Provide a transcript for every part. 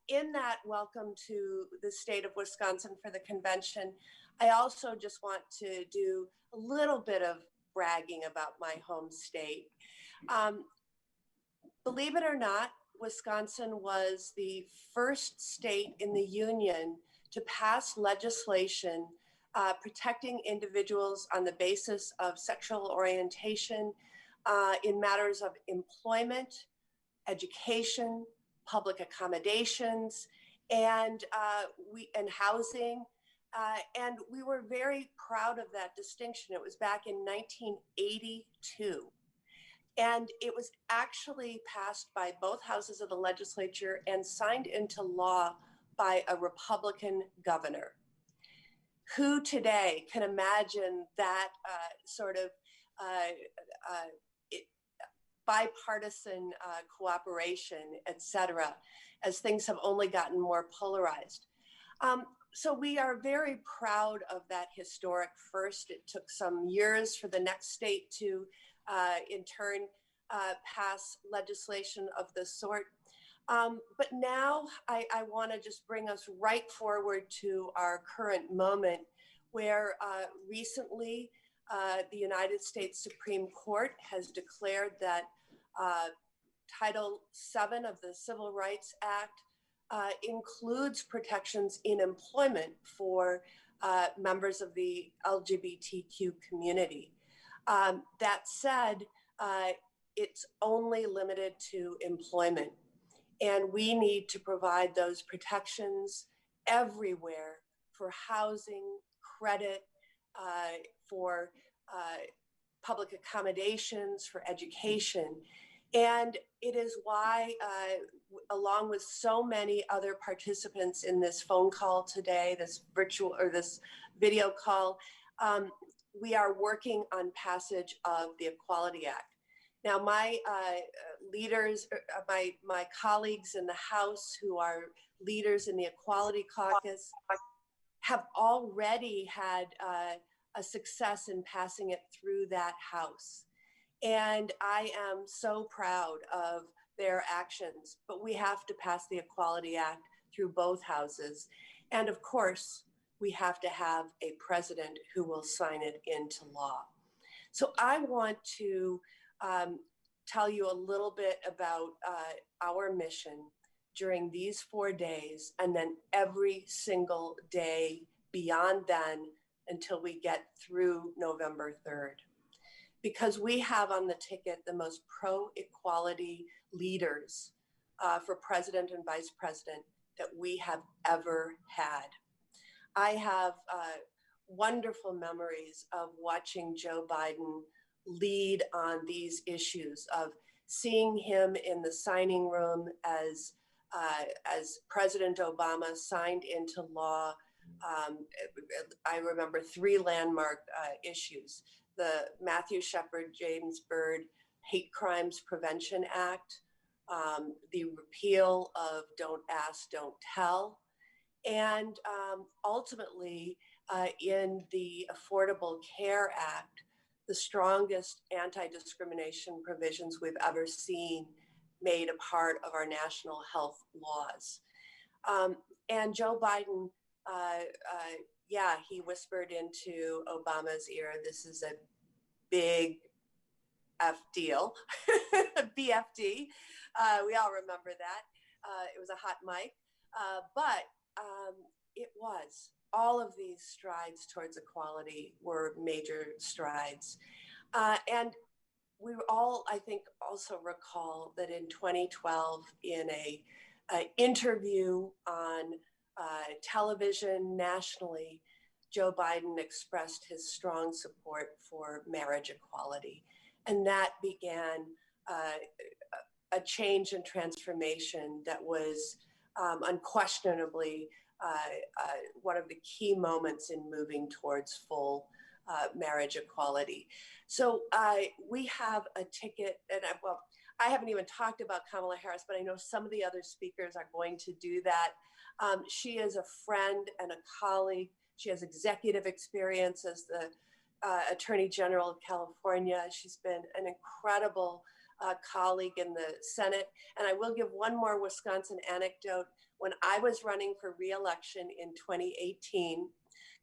In that welcome to the state of Wisconsin for the convention, I also just want to do a little bit of bragging about my home state. Um, Believe it or not, Wisconsin was the first state in the union to pass legislation protecting individuals on the basis of sexual orientation in matters of employment, education, public accommodations, and housing. And we were very proud of that distinction. It was back in 1982. And it was actually passed by both houses of the legislature and signed into law by a Republican governor. Who today can imagine that sort of uh, uh, bipartisan cooperation, et cetera, as things have only gotten more polarized? So we are very proud of that historic first. It took some years for the next state to, in turn, pass legislation of this sort. But now I want to just bring us right forward to our current moment where recently the United States Supreme Court has declared that Title VII of the Civil Rights Act includes protections in employment for members of the LGBTQ community. That said, it's only limited to employment. And we need to provide those protections everywhere for housing, credit, for public accommodations, for education. And it is why, along with so many other participants in this phone call today, this virtual or this video call, we are working on passage of the Equality Act. Now, my leaders, my colleagues in the House who are leaders in the Equality Caucus have already had a success in passing it through that House. And I am so proud of their actions, but we have to pass the Equality Act through both houses. And of course, we have to have a president who will sign it into law. So I want to tell you a little bit about our mission during these 4 days, and then every single day beyond then until we get through November 3rd. Because we have on the ticket the most pro-equality leaders for president and vice president that we have ever had. I have wonderful memories of watching Joe Biden lead on these issues, of seeing him in the signing room as President Obama signed into law. I remember 3 landmark issues: the Matthew Shepard, James Byrd Hate Crimes Prevention Act, the repeal of Don't Ask, Don't Tell, and ultimately in the Affordable Care Act, the strongest anti-discrimination provisions we've ever seen made a part of our national health laws. And Joe Biden, he whispered into Obama's ear, "This is a big F deal," BFD. We all remember that. It was a hot mic, but it was. All of these strides towards equality were major strides. And we all, I think, also recall that in 2012, in a interview on television nationally, Joe Biden expressed his strong support for marriage equality. And that began a change and transformation that was unquestionably one of the key moments in moving towards full marriage equality. So we have a ticket, and I haven't even talked about Kamala Harris, but I know some of the other speakers are going to do that. She is a friend and a colleague. She has executive experience as the Attorney General of California. She's been an incredible colleague in the Senate. And I will give one more Wisconsin anecdote. When I was running for re-election in 2018,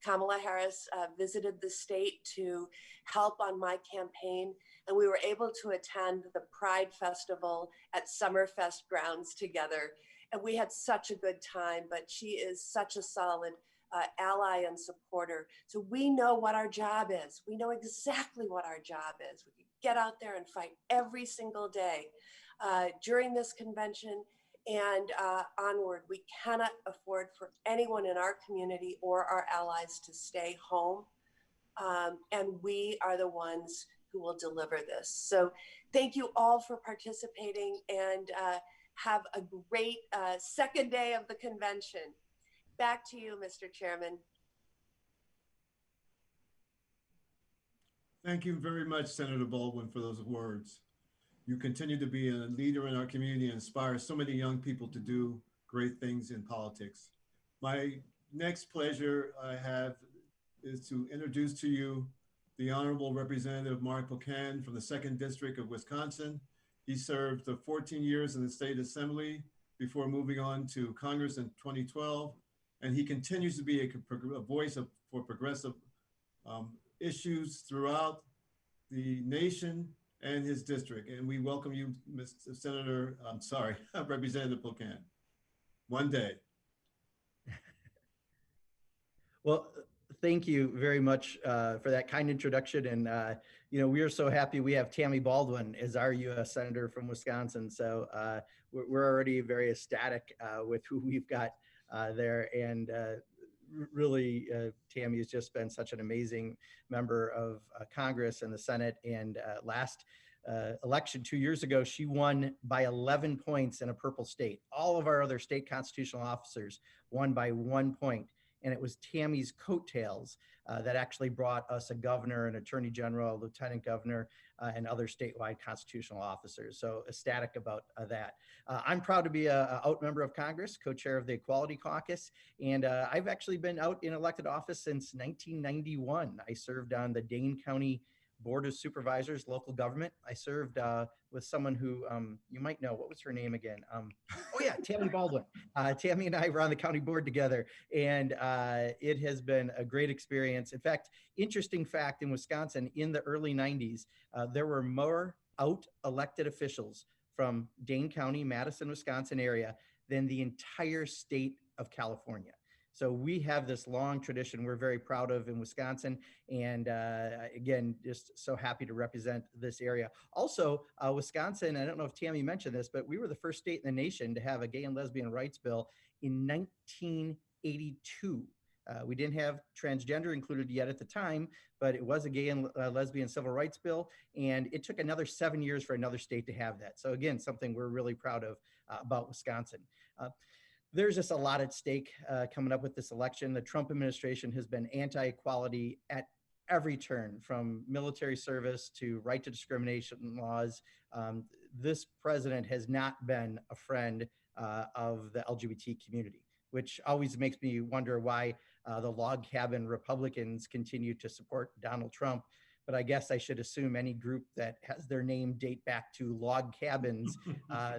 Kamala Harris visited the state to help on my campaign, and we were able to attend the Pride Festival at Summerfest grounds together. And we had such a good time, but she is such a solid ally and supporter. So we know what our job is. We know exactly what our job is. We get out there and fight every single day during this convention and onward. We cannot afford for anyone in our community or our allies to stay home. And we are the ones who will deliver this. So thank you all for participating, and have a great second day of the convention. Back to you, Mr. Chairman. Thank you very much, Senator Baldwin, for those words. You continue to be a leader in our community and inspire so many young people to do great things in politics. My next pleasure I have is to introduce to you the Honorable Representative Mark Pocan from the 2nd District of Wisconsin. He served 14 years in the State Assembly before moving on to Congress in 2012. And he continues to be a voice for progressive issues throughout the nation and his district. And we welcome you, Mr. Representative Pocan. One day. Well, thank you very much for that kind introduction. And, we are so happy we have Tammy Baldwin as our U.S. Senator from Wisconsin. So we're already very ecstatic with who we've got there. And really, Tammy has just been such an amazing member of Congress and the Senate. And last election 2 years ago, she won by 11 points in a purple state. All of our other state constitutional officers won by 1 point. And it was Tammy's coattails that actually brought us a governor, an attorney general, a lieutenant governor, and other statewide constitutional officers. So ecstatic about that. I'm proud to be a out member of Congress, co-chair of the Equality Caucus. And I've actually been out in elected office since 1991. I served on the Dane County Board of Supervisors, local government. I served with someone who you might know. What was her name again? Oh yeah, Tammy Baldwin. Tammy and I were on the county board together, and it has been a great experience. In fact, interesting fact, in Wisconsin in the early 90s, there were more out elected officials from Dane County, Madison, Wisconsin area than the entire state of California. So we have this long tradition we're very proud of in Wisconsin. And again, just so happy to represent this area. Also, Wisconsin, I don't know if Tammy mentioned this, but we were the first state in the nation to have a gay and lesbian rights bill in 1982. We didn't have transgender included yet at the time, but it was a gay and lesbian civil rights bill. And it took another 7 years for another state to have that. So again, something we're really proud of about Wisconsin. There's just a lot at stake coming up with this election. The Trump administration has been anti-equality at every turn, from military service to right to discrimination laws. This president has not been a friend of the LGBT community, which always makes me wonder why the log cabin Republicans continue to support Donald Trump. But I guess I should assume any group that has their name date back to log cabins,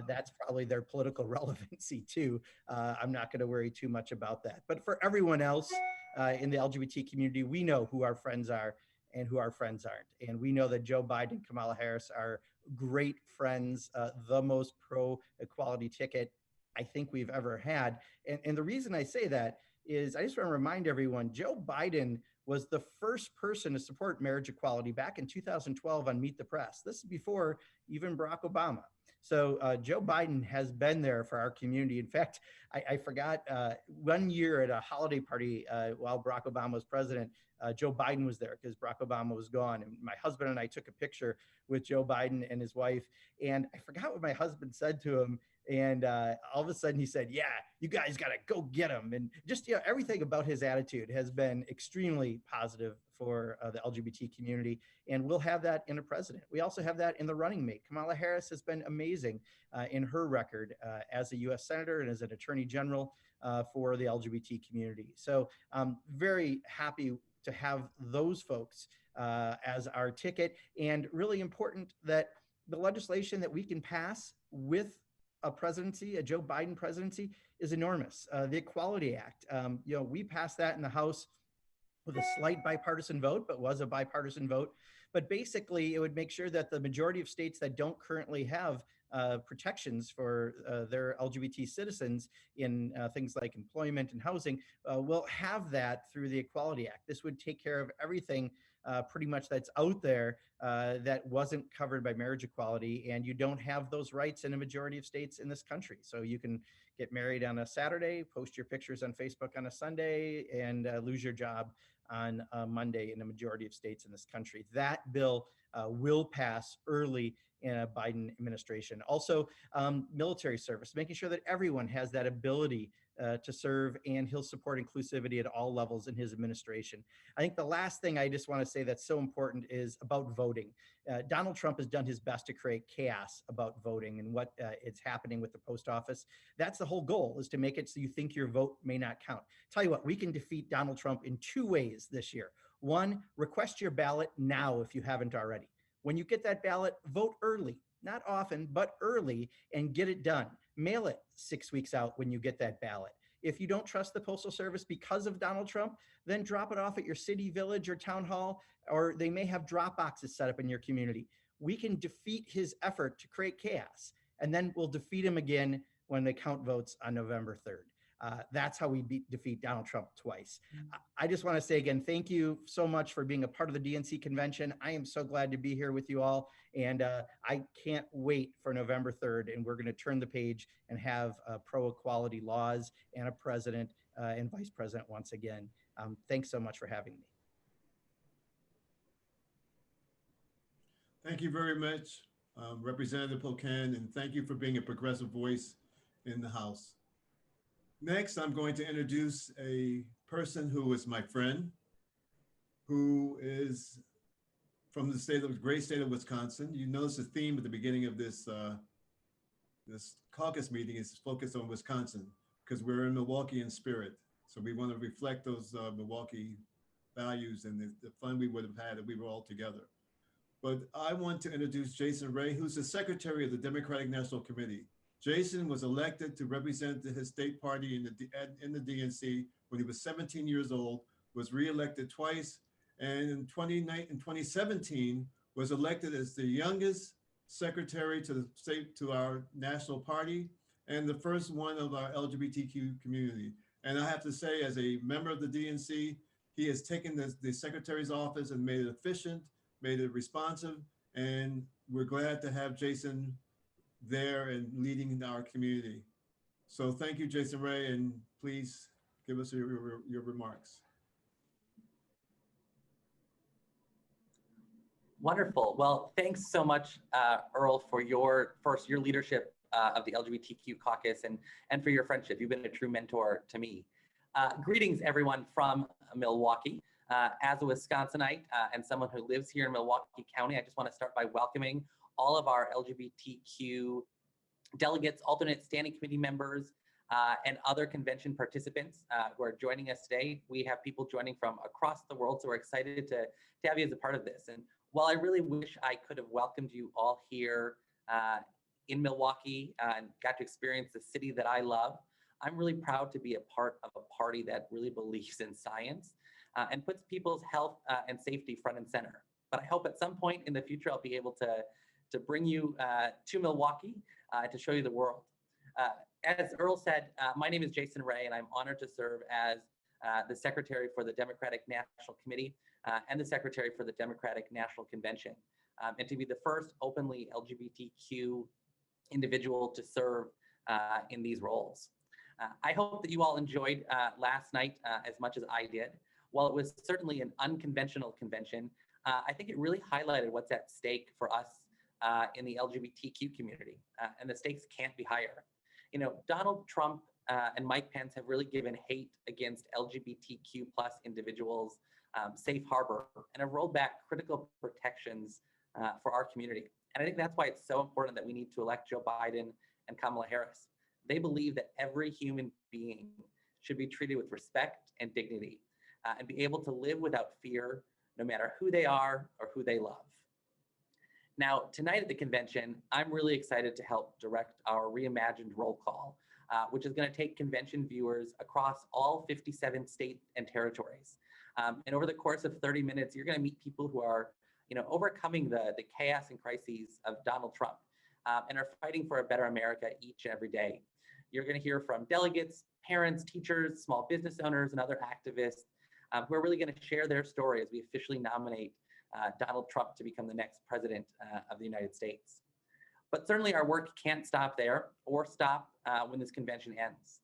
that's probably their political relevancy too. I'm not going to worry too much about that. But for everyone else in the LGBT community, we know who our friends are and who our friends aren't. And we know that Joe Biden and Kamala Harris are great friends, the most pro-equality ticket I think we've ever had. And the reason I say that is I just want to remind everyone, Joe Biden was the first person to support marriage equality back in 2012 on Meet the Press. This is before even Barack Obama. So Joe Biden has been there for our community. In fact, I forgot 1 year at a holiday party while Barack Obama was president, Joe Biden was there because Barack Obama was gone. And my husband and I took a picture with Joe Biden and his wife. And I forgot what my husband said to him. And all of a sudden he said, yeah, you guys got to go get him. And just, everything about his attitude has been extremely positive for the LGBT community. And we'll have that in a president. We also have that in the running mate. Kamala Harris has been amazing in her record as a U.S. Senator and as an Attorney General for the LGBT community. So I'm very happy to have those folks as our ticket, and really important that the legislation that we can pass with a presidency, a Joe Biden presidency, is enormous. The Equality Act, we passed that in the House with a slight bipartisan vote, but was a bipartisan vote. But basically, it would make sure that the majority of states that don't currently have protections for their LGBT citizens in things like employment and housing will have that through the Equality Act. This would take care of everything pretty much that's out there that wasn't covered by marriage equality, and you don't have those rights in a majority of states in this country. So you can get married on a Saturday, post your pictures on Facebook on a Sunday, and lose your job on Monday in a majority of states in this country. That bill will pass early in a Biden administration. Also, military service, making sure that everyone has that ability to serve, and he'll support inclusivity at all levels in his administration. I think the last thing I just want to say that's so important is about voting. Donald Trump has done his best to create chaos about voting and what is happening with the post office. That's the whole goal, is to make it so you think your vote may not count. Tell you what, we can defeat Donald Trump in 2 ways this year. One, request your ballot now if you haven't already. When you get that ballot, vote early, not often, but early, and get it done. Mail it 6 weeks out when you get that ballot. If you don't trust the Postal Service because of Donald Trump, then drop it off at your city, village, or town hall, or they may have drop boxes set up in your community. We can defeat his effort to create chaos, and then we'll defeat him again when they count votes on November 3rd. That's how we defeat Donald Trump twice. I just want to say again, thank you so much for being a part of the DNC convention. I am so glad to be here with you all. And I can't wait for November 3rd. And we're going to turn the page and have pro-equality laws and a president and vice president once again. Thanks so much for having me. Thank you very much, Representative Pocan, and thank you for being a progressive voice in the House. Next, I'm going to introduce a person who is my friend, who is from the great state of Wisconsin. You notice the theme at the beginning of this caucus meeting is focused on Wisconsin, because we're in Milwaukee in spirit. So we want to reflect those Milwaukee values and the fun we would have had if we were all together. But I want to introduce Jason Ray, who's the secretary of the Democratic National Committee. Jason was elected to represent his state party in the DNC when he was 17 years old, was reelected twice, and in 2017 was elected as the youngest secretary to our national party and the first one of our LGBTQ community. And I have to say, as a member of the DNC, he has taken the secretary's office and made it efficient, made it responsive, and we're glad to have Jason there and leading our community. So thank you, Jason Ray, and please give us your remarks. Wonderful. Well, thanks so much, Earl, for your leadership of the LGBTQ caucus and for your friendship. You've been a true mentor to me. Greetings, everyone from Milwaukee. As a Wisconsinite and someone who lives here in Milwaukee County, I just want to start by welcoming all of our LGBTQ delegates, alternate standing committee members, and other convention participants who are joining us today. We have people joining from across the world, so we're excited to have you as a part of this. And while I really wish I could have welcomed you all here in Milwaukee and got to experience the city that I love, I'm really proud to be a part of a party that really believes in science and puts people's health and safety front and center. But I hope at some point in the future, I'll be able to bring you to Milwaukee to show you the world. As Earl said, my name is Jason Ray, and I'm honored to serve as the Secretary for the Democratic National Committee and the Secretary for the Democratic National Convention, and to be the first openly LGBTQ individual to serve in these roles. I hope that you all enjoyed last night as much as I did. While it was certainly an unconventional convention, I think it really highlighted what's at stake for us in the LGBTQ community, and the stakes can't be higher. You know, Donald Trump and Mike Pence have really given hate against LGBTQ plus individuals safe harbor and have rolled back critical protections for our community. And I think that's why it's so important that we need to elect Joe Biden and Kamala Harris. They believe that every human being should be treated with respect and dignity and be able to live without fear, no matter who they are or who they love. Now, tonight at the convention, I'm really excited to help direct our reimagined roll call, which is going to take convention viewers across all 57 states and territories. And over the course of 30 minutes, you're going to meet people who are, overcoming the chaos and crises of Donald Trump and are fighting for a better America each and every day. You're going to hear from delegates, parents, teachers, small business owners, and other activists who are really going to share their story as we officially nominate Donald Trump to become the next president of the United States. But certainly our work can't stop there or stop when this convention ends.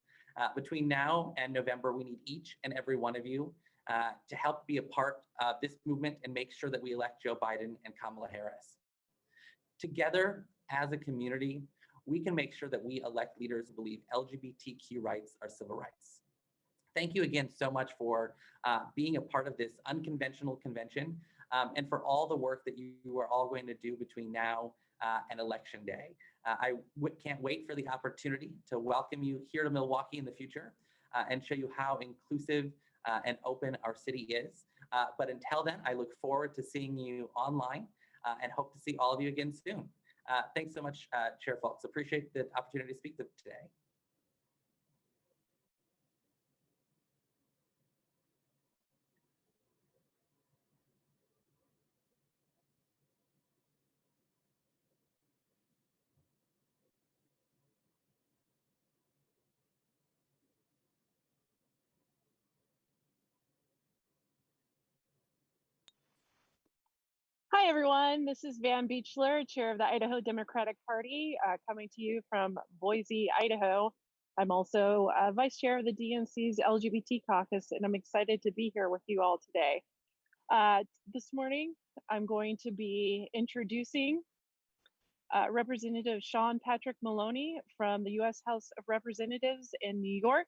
Between now and November, we need each and every one of you to help be a part of this movement and make sure that we elect Joe Biden and Kamala Harris. Together, as a community, we can make sure that we elect leaders who believe LGBTQ rights are civil rights. Thank you again so much for being a part of this unconventional convention and for all the work that you are all going to do between now and Election Day. I can't wait for the opportunity to welcome you here to Milwaukee in the future and show you how inclusive and open our city is. But until then, I look forward to seeing you online and hope to see all of you again soon. Thanks so much, Chair Fultz. Appreciate the opportunity to speak today. Hi, everyone. This is Van Beechler, chair of the Idaho Democratic Party, coming to you from Boise, Idaho. I'm also vice chair of the DNC's LGBT Caucus, and I'm excited to be here with you all today. This morning, I'm going to be introducing Representative Sean Patrick Maloney from the U.S. House of Representatives in New York.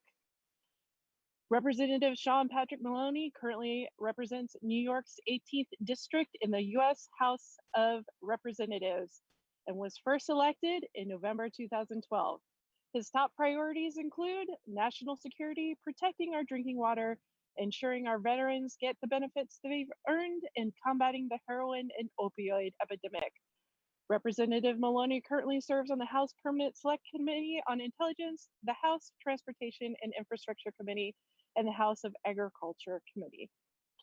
Representative Sean Patrick Maloney currently represents New York's 18th district in the U.S. House of Representatives and was first elected in November 2012. His top priorities include national security, protecting our drinking water, ensuring our veterans get the benefits they've earned, and combating the heroin and opioid epidemic. Representative Maloney currently serves on the House Permanent Select Committee on Intelligence, the House Transportation and Infrastructure Committee, and the House of Agriculture Committee.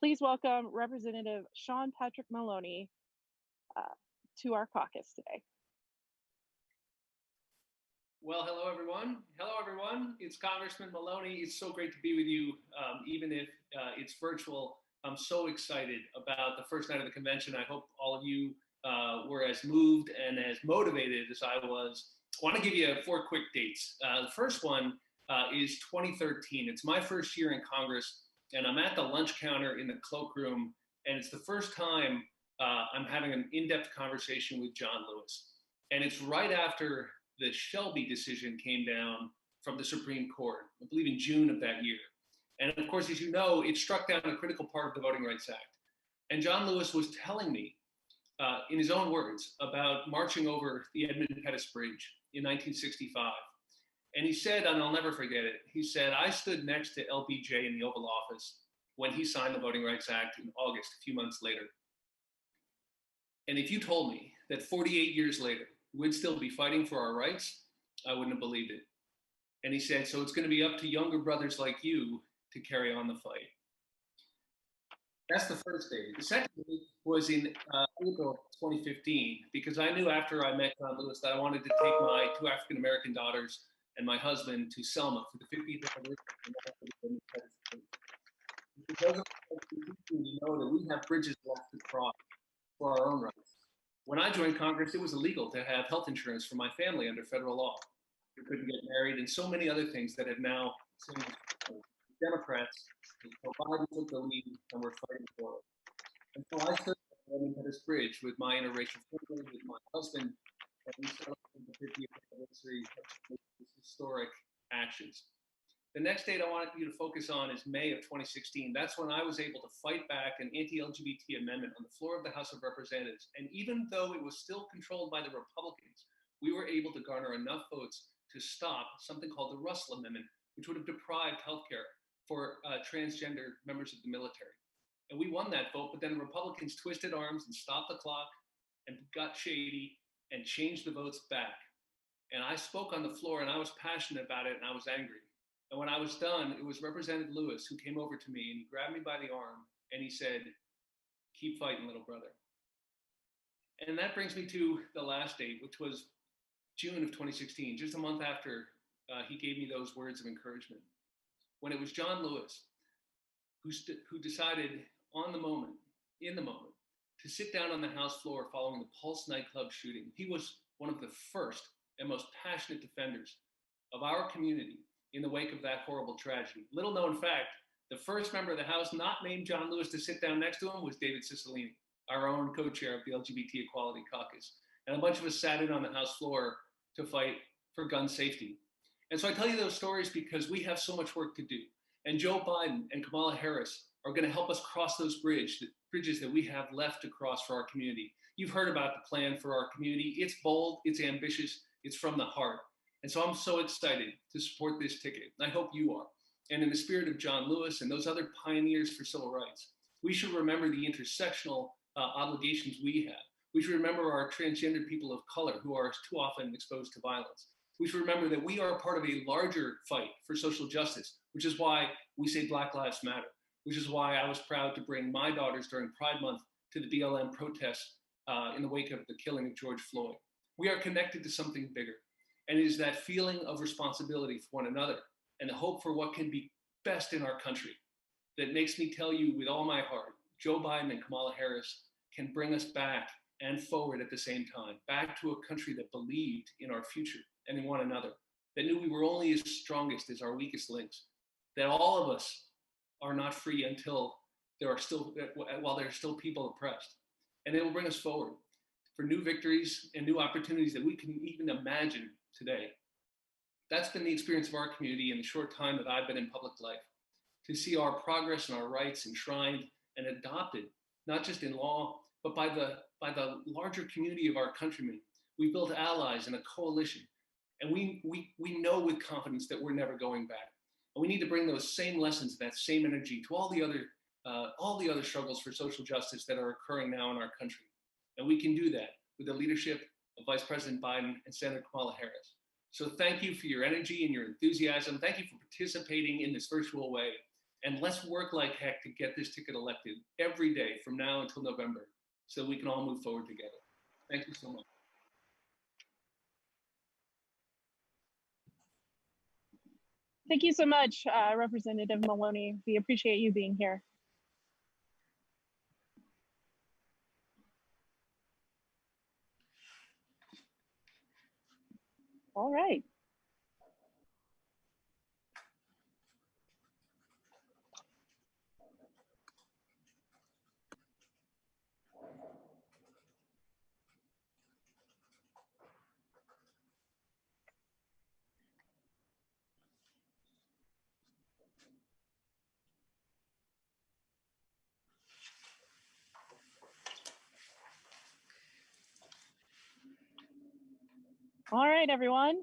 Please welcome Representative Sean Patrick Maloney to our caucus today. Well, hello, everyone. Hello, everyone. It's Congressman Maloney. It's so great to be with you, even if it's virtual. I'm so excited about the first night of the convention. I hope all of you were as moved and as motivated as I was. I want to give you 4 quick dates. The first one is 2013. It's my first year in Congress, and I'm at the lunch counter in the cloakroom, and it's the first time I'm having an in-depth conversation with John Lewis. And it's right after the Shelby decision came down from the Supreme Court, I believe in June of that year. And of course, as you know, it struck down a critical part of the Voting Rights Act. And John Lewis was telling me, in his own words, about marching over the Edmund Pettus Bridge in 1965. And he said, and I'll never forget it, he said, I stood next to LBJ in the Oval Office when he signed the Voting Rights Act in August, a few months later. And if you told me that 48 years later, we'd still be fighting for our rights, I wouldn't have believed it. And he said, so it's going to be up to younger brothers like you to carry on the fight. That's the first day. The second day was in April 2015, because I knew after I met John Lewis that I wanted to take my 2 African-American daughters and my husband to Selma for the 50th anniversary. Because you know that we have bridges left to cross for our own rights. When I joined Congress, it was illegal to have health insurance for my family under federal law. We couldn't get married, and so many other things that have now seen Democrats Biden took the lead, and we're fighting for it. And so I stood at this bridge with my interracial family, with my husband, and we celebrated the 50th anniversary of these historic actions. The next date I want you to focus on is May of 2016. That's when I was able to fight back an anti-LGBT amendment on the floor of the House of Representatives. And even though it was still controlled by the Republicans, we were able to garner enough votes to stop something called the Russell Amendment, which would have deprived healthcare for transgender members of the military. And we won that vote, but then the Republicans twisted arms and stopped the clock. and got shady and changed the votes back. And I spoke on the floor and I was passionate about it and I was angry. And when I was done, it was Representative Lewis who came over to me and he grabbed me by the arm and he said, "Keep fighting, little brother." And that brings me to the last date, which was June of 2016, just a month after he gave me those words of encouragement. When it was John Lewis who decided on the moment, in the moment, to sit down on the House floor following the Pulse nightclub shooting. He was one of the first and most passionate defenders of our community in the wake of that horrible tragedy. Little known fact, the first member of the House not named John Lewis to sit down next to him was David Cicilline, our own co-chair of the LGBT Equality Caucus. And a bunch of us sat in on the House floor to fight for gun safety. And so I tell you those stories because we have so much work to do. And Joe Biden and Kamala Harris are going to help us cross those bridges that we have left to cross for our community. You've heard about the plan for our community. It's bold, it's ambitious, it's from the heart. And so I'm so excited to support this ticket. I hope you are. And in the spirit of John Lewis and those other pioneers for civil rights, we should remember the intersectional obligations we have. We should remember our transgender people of color who are too often exposed to violence. We should remember that we are part of a larger fight for social justice, which is why we say Black Lives Matter, which is why I was proud to bring my daughters during Pride Month to the BLM protests in the wake of the killing of George Floyd. We are connected to something bigger, and it is that feeling of responsibility for one another and the hope for what can be best in our country that makes me tell you with all my heart, Joe Biden and Kamala Harris can bring us back and forward at the same time, back to a country that believed in our future and in one another, that knew we were only as strongest as our weakest links, that all of us are not free until while there are still people oppressed. And it will bring us forward for new victories and new opportunities that we can even imagine today. That's been the experience of our community in the short time that I've been in public life, to see our progress and our rights enshrined and adopted, not just in law, but by the larger community of our countrymen. We built allies and a coalition, and we know with confidence that we're never going back. And we need to bring those same lessons, that same energy to all the other struggles for social justice that are occurring now in our country. And we can do that with the leadership of Vice President Biden and Senator Kamala Harris. So thank you for your energy and your enthusiasm. Thank you for participating in this virtual way. And let's work like heck to get this ticket elected every day from now until November so we can all move forward together. Thank you so much. Thank you so much, Representative Maloney. We appreciate you being here. All right. All right, everyone.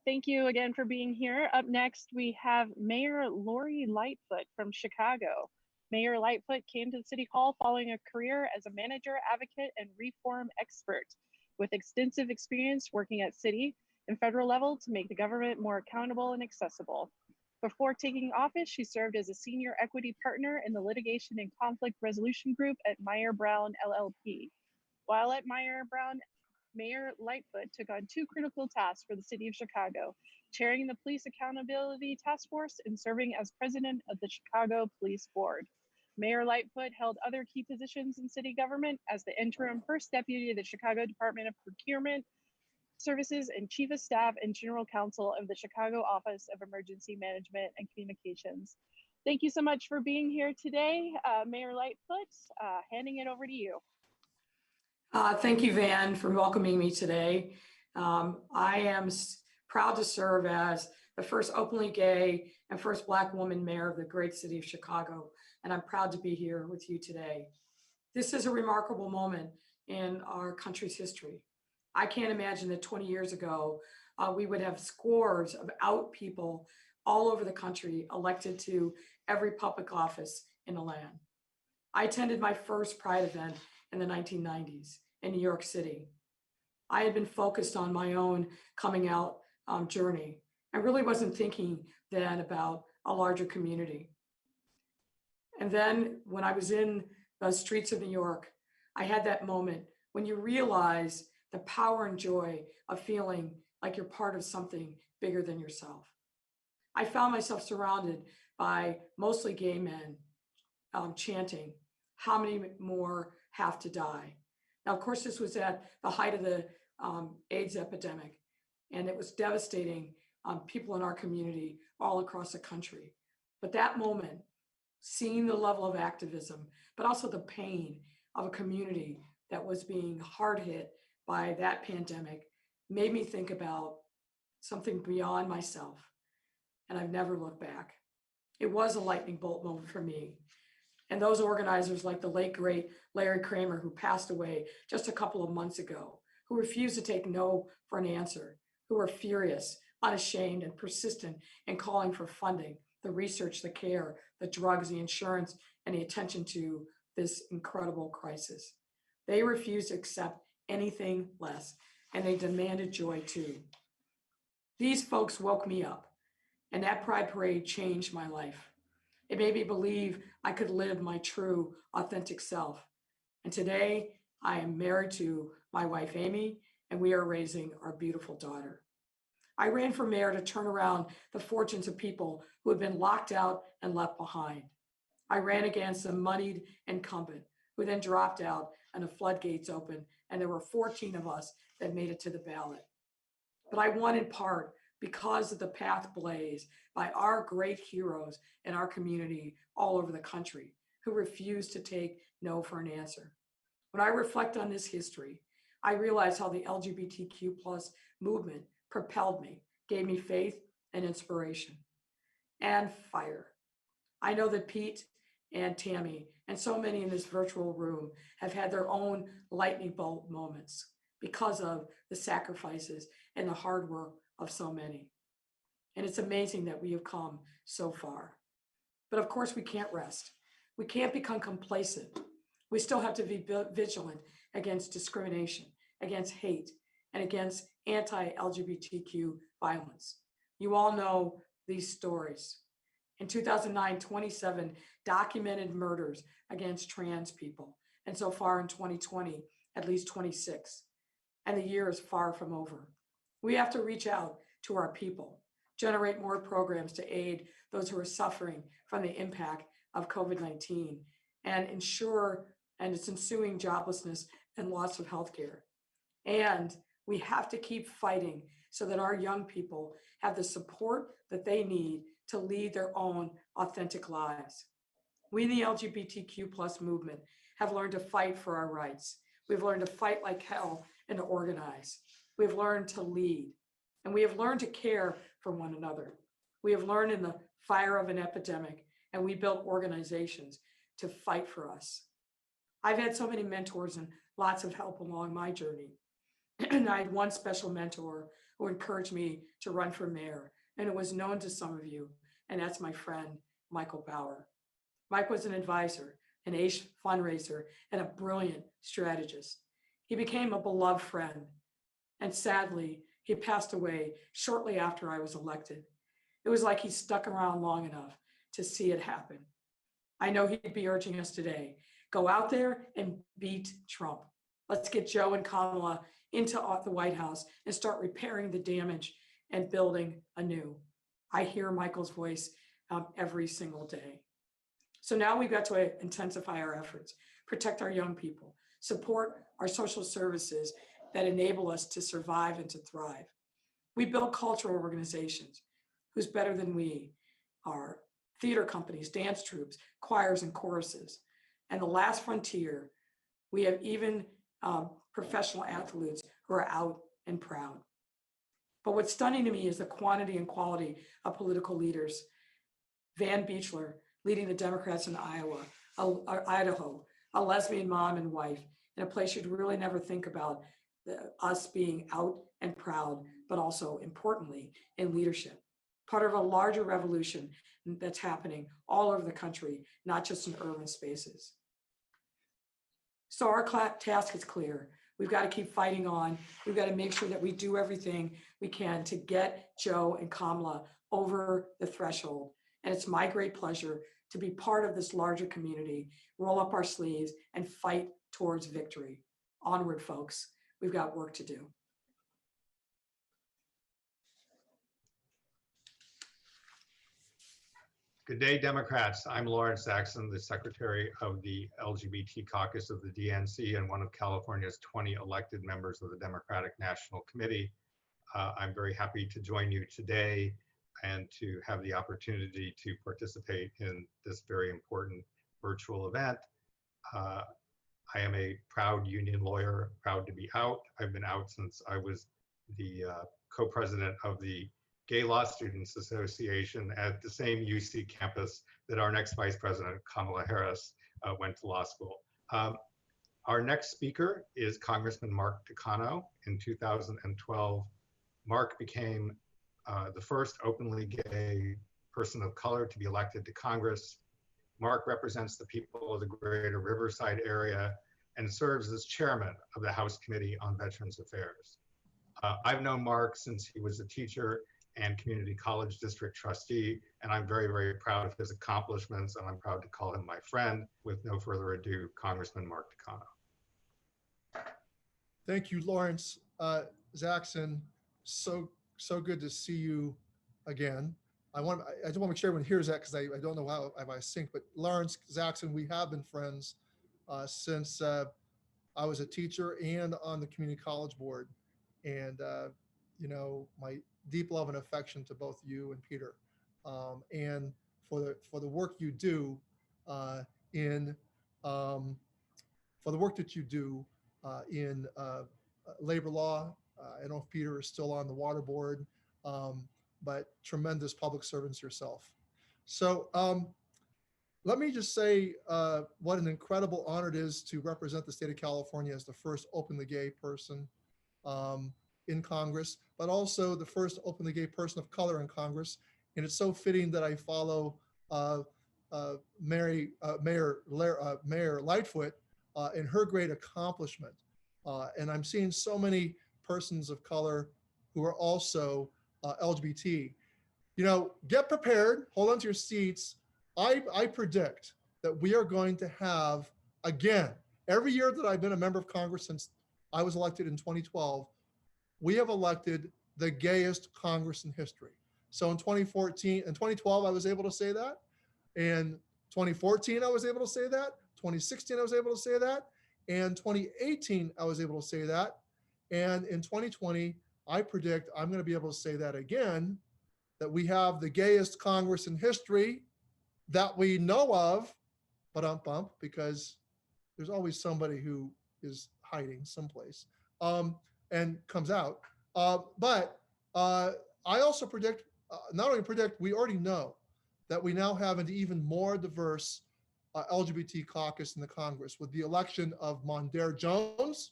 Thank you again for being here. Up next, we have Mayor Lori Lightfoot from Chicago. Mayor Lightfoot came to the City Hall following a career as a manager, advocate, and reform expert with extensive experience working at city and federal level to make the government more accountable and accessible. Before taking office, she served as a senior equity partner in the litigation and conflict resolution group at Meyer Brown LLP. While at Meyer Brown, Mayor Lightfoot took on two critical tasks for the city of Chicago, chairing the Police Accountability Task Force and serving as president of the Chicago Police Board. Mayor Lightfoot held other key positions in city government as the interim first deputy of the Chicago Department of Procurement Services and chief of staff and general counsel of the Chicago Office of Emergency Management and Communications. Thank you so much for being here today, Mayor Lightfoot. Handing it over to you. Thank you, Van, for welcoming me today. I am proud to serve as the first openly gay and first Black woman mayor of the great city of Chicago, and I'm proud to be here with you today. This is a remarkable moment in our country's history. I can't imagine that 20 years ago, we would have scores of out people all over the country elected to every public office in the land. I attended my first Pride event in the 1990s, in New York City. I had been focused on my own coming out journey. I really wasn't thinking then about a larger community. And then when I was in the streets of New York, I had that moment when you realize the power and joy of feeling like you're part of something bigger than yourself. I found myself surrounded by mostly gay men chanting, "How many more have to die?" Now, of course, this was at the height of the AIDS epidemic, and it was devastating people in our community all across the country. But that moment, seeing the level of activism, but also the pain of a community that was being hard hit by that pandemic, made me think about something beyond myself. And I've never looked back. It was a lightning bolt moment for me. And those organizers, like the late, great Larry Kramer, who passed away just a couple of months ago, who refused to take no for an answer, who were furious, unashamed, and persistent in calling for funding, the research, the care, the drugs, the insurance, and the attention to this incredible crisis. They refused to accept anything less, and they demanded joy too. These folks woke me up, and that Pride Parade changed my life. It made me believe I could live my true, authentic self. And today, I am married to my wife, Amy, and we are raising our beautiful daughter. I ran for mayor to turn around the fortunes of people who had been locked out and left behind. I ran against a moneyed incumbent who then dropped out and the floodgates opened, and there were 14 of us that made it to the ballot. But I won in part because of the path blazed by our great heroes in our community all over the country who refused to take no for an answer. When I reflect on this history, I realize how the LGBTQ plus movement propelled me, gave me faith and inspiration and fire. I know that Pete and Tammy and so many in this virtual room have had their own lightning bolt moments because of the sacrifices and the hard work of so many. And it's amazing that we have come so far. But of course, we can't rest. We can't become complacent. We still have to be vigilant against discrimination, against hate, and against anti-LGBTQ violence. You all know these stories. In 2009, 27 documented murders against trans people. And so far in 2020, at least 26. And the year is far from over. We have to reach out to our people, generate more programs to aid those who are suffering from the impact of COVID-19 and ensure and its ensuing joblessness and loss of healthcare. And we have to keep fighting so that our young people have the support that they need to lead their own authentic lives. We in the LGBTQ plus movement have learned to fight for our rights. We've learned to fight like hell and to organize. We've learned to lead, and we have learned to care for one another. We have learned in the fire of an epidemic, and we built organizations to fight for us. I've had so many mentors and lots of help along my journey. And I had one special mentor who encouraged me to run for mayor, and it was known to some of you, and that's my friend, Michael Bauer. Mike was an advisor, an ace fundraiser, and a brilliant strategist. He became a beloved friend, and sadly, he passed away shortly after I was elected. It was like he stuck around long enough to see it happen. I know he'd be urging us today, go out there and beat Trump. Let's get Joe and Kamala into the White House and start repairing the damage and building anew. I hear Michael's voice every single day. So now we've got to intensify our efforts, protect our young people, support our social services that enable us to survive and to thrive. We build cultural organizations. Who's better than we are? Theater companies, dance troupes, choirs, and choruses. And the last frontier, we have even professional athletes who are out and proud. But what's stunning to me is the quantity and quality of political leaders. Van Beechler, leading the Democrats in Idaho, a lesbian mom and wife, in a place you'd really never think about us being out and proud, but also importantly in leadership, part of a larger revolution that's happening all over the country, not just in urban spaces. So our task is clear. We've got to keep fighting on. We've got to make sure that we do everything we can to get Joe and Kamala over the threshold. And it's my great pleasure to be part of this larger community, roll up our sleeves and fight towards victory. Onward, folks. We've got work to do. Good day, Democrats. I'm Lawrence Zaxon, the Secretary of the LGBT Caucus of the DNC and one of California's 20 elected members of the Democratic National Committee. I'm very happy to join you today and to have the opportunity to participate in this very important virtual event. I am a proud union lawyer, proud to be out. I've been out since I was the co-president of the Gay Law Students Association at the same UC campus that our next Vice President, Kamala Harris, went to law school. Our next speaker is Congressman Mark Takano. In 2012, Mark became the first openly gay person of color to be elected to Congress. Mark represents the people of the greater Riverside area and serves as chairman of the House Committee on Veterans Affairs. I've known Mark since he was a teacher and community college district trustee, and I'm very, very proud of his accomplishments, and I'm proud to call him my friend. With no further ado, Congressman Mark Takano. Thank you, Lawrence Zaxon. So good to see you again. I just want to make sure everyone hears that because I don't know how I sync, but Lawrence Zaxon, we have been friends since I was a teacher and on the community college board. And, you know, my deep love and affection to both you and Peter, and for the work you do in labor law. I don't know if Peter is still on the water board, but tremendous public servants yourself. So let me just say what an incredible honor it is to represent the state of California as the first openly gay person in Congress, but also the first openly gay person of color in Congress. And it's so fitting that I follow Mayor Lightfoot in her great accomplishment. And I'm seeing so many persons of color who are also LGBT. You know, get prepared, hold on to your seats. I predict that we are going to have, again, every year that I've been a member of Congress since I was elected in 2012, we have elected the gayest Congress in history. So in 2012, I was able to say that. In 2014, I was able to say that. 2016, I was able to say that. And 2018, I was able to say that. And in 2020, I predict I'm going to be able to say that again, that we have the gayest Congress in history that we know of, but because there's always somebody who is hiding someplace and comes out. But I also predict, not only predict, we already know that we now have an even more diverse LGBT caucus in the Congress with the election of Mondaire Jones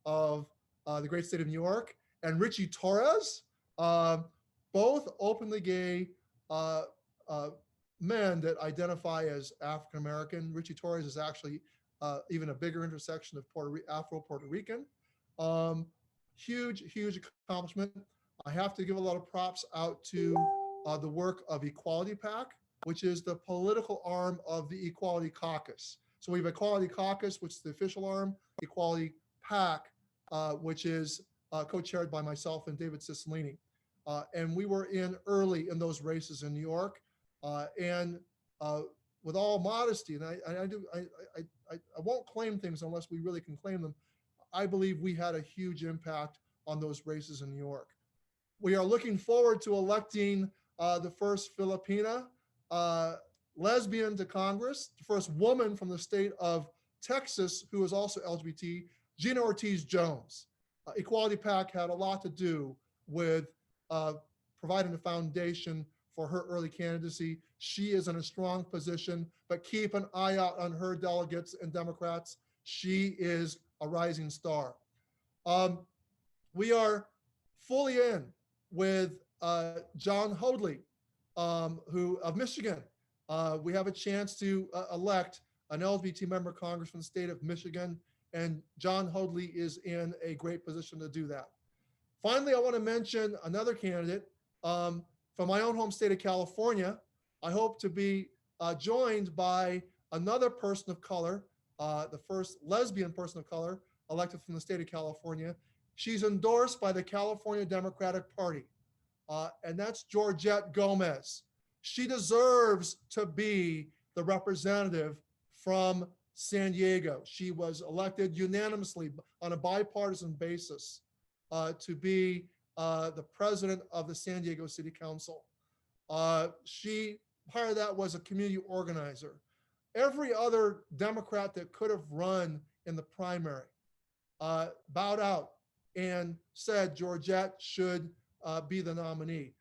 of the great state of New York and Richie Torres, both openly gay men that identify as African American. Richie Torres is actually even a bigger intersection of Afro-Puerto Rican. Huge accomplishment. I have to give a lot of props out to the work of Equality PAC, which is the political arm of the Equality Caucus. So we have Equality Caucus, which is the official arm, Equality PAC, which is co-chaired by myself and David Cicilline. And we were in early in those races in New York. And with all modesty, and I won't claim things unless we really can claim them, I believe we had a huge impact on those races in New York. We are looking forward to electing the first Filipina lesbian to Congress, the first woman from the state of Texas who is also LGBT, Gina Ortiz-Jones. Equality PAC had a lot to do with providing a foundation for her early candidacy. She is in a strong position, but keep an eye out on her delegates and Democrats. She is a rising star. We are fully in with John Hoadley, who of Michigan. We have a chance to elect an LGBT member of Congress from the state of Michigan. and John Hoadley is in a great position to do that. Finally, I want to mention another candidate from my own home state of California. I hope to be joined by another person of color, the first lesbian person of color elected from the state of California. She's endorsed by the California Democratic Party, and that's Georgette Gomez. She deserves to be the representative from San Diego. She was elected unanimously on a bipartisan basis to be the president of the San Diego City Council. She, part of that, was a community organizer. Every other Democrat that could have run in the primary bowed out and said Georgette should be the nominee,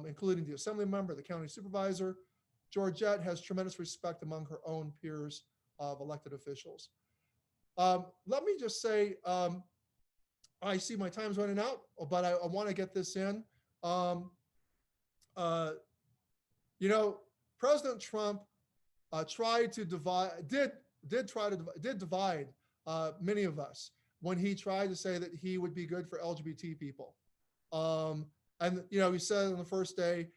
including the assembly member, the county supervisor. Georgette has tremendous respect among her own peers of elected officials. Let me just say, I see my time's running out, but I want to get this in. You know, President Trump tried to divide, did divide many of us when he tried to say that he would be good for LGBT people. And you know, he said on the first day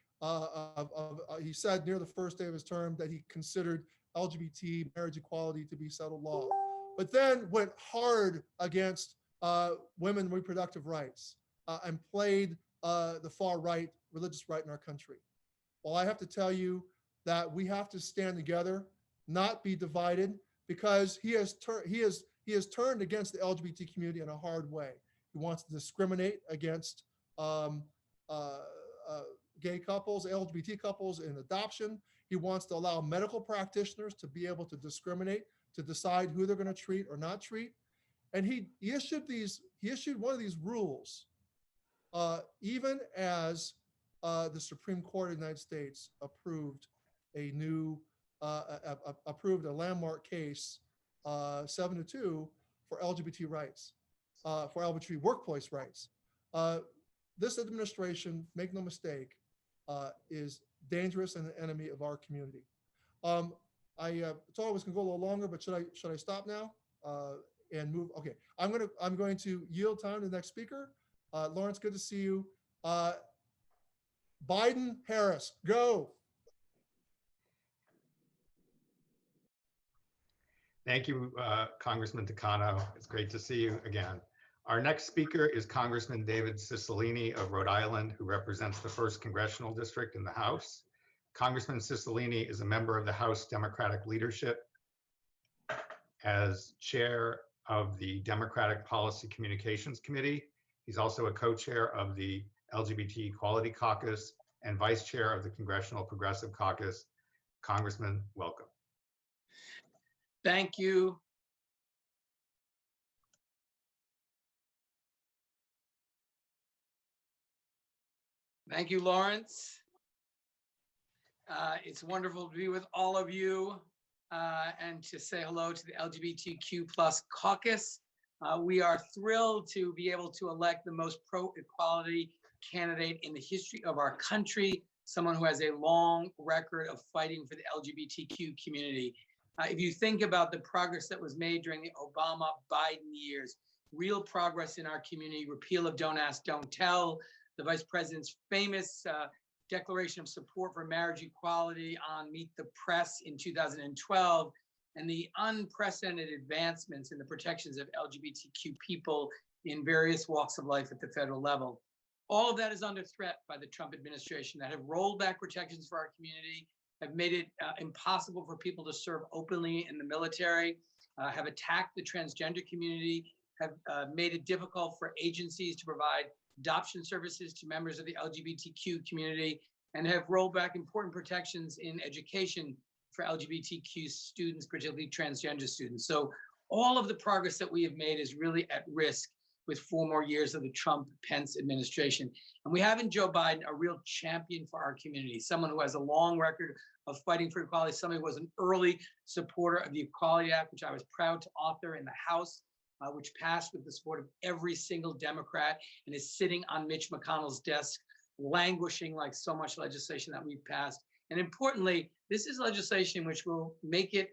he said near the first day of his term that he considered LGBT marriage equality to be settled law, but then went hard against women reproductive rights and played the far right religious right in our country. Well, I have to tell you that we have to stand together, not be divided, because he has turned against the LGBT community in a hard way. He wants to discriminate against gay couples, LGBT couples in adoption. He wants to allow medical practitioners to be able to discriminate, to decide who they're going to treat or not treat. And he issued one of these rules, even as the Supreme Court of the United States approved a new approved a landmark case 7-2 for LGBT rights, for LGBT workplace rights. This administration, make no mistake, is dangerous and an enemy of our community. I thought I was going to go a little longer, but should I stop now and move? Okay, I'm going to yield time to the next speaker. Lawrence, good to see you. Biden Harris, go. Thank you, Congressman Takano. It's great to see you again. Our next speaker is Congressman David Cicilline of Rhode Island, who represents the 1st Congressional District in the House. Congressman Cicilline is a member of the House Democratic Leadership as chair of the Democratic Policy Communications Committee. He's also a co-chair of the LGBT Equality Caucus and vice chair of the Congressional Progressive Caucus. Congressman, welcome. Thank you. Thank you, Lawrence. It's wonderful to be with all of you and to say hello to the LGBTQ+ caucus. We are thrilled to be able to elect the most pro-equality candidate in the history of our country, someone who has a long record of fighting for the LGBTQ community. If you think about the progress that was made during the Obama-Biden years, real progress in our community, repeal of Don't Ask, Don't Tell, the Vice President's famous declaration of support for marriage equality on Meet the Press in 2012, and the unprecedented advancements in the protections of LGBTQ people in various walks of life at the federal level. All of that is under threat by the Trump administration that have rolled back protections for our community, have made it impossible for people to serve openly in the military, have attacked the transgender community, have made it difficult for agencies to provide adoption services to members of the LGBTQ community, and have rolled back important protections in education for LGBTQ students, particularly transgender students. So all of the progress that we have made is really at risk with 4 more years of the Trump-Pence administration. And we have in Joe Biden a real champion for our community, someone who has a long record of fighting for equality, someone who was an early supporter of the Equality Act, which I was proud to author in the House, which passed with the support of every single Democrat and is sitting on Mitch McConnell's desk, languishing like so much legislation that we've passed. And importantly, this is legislation which will make it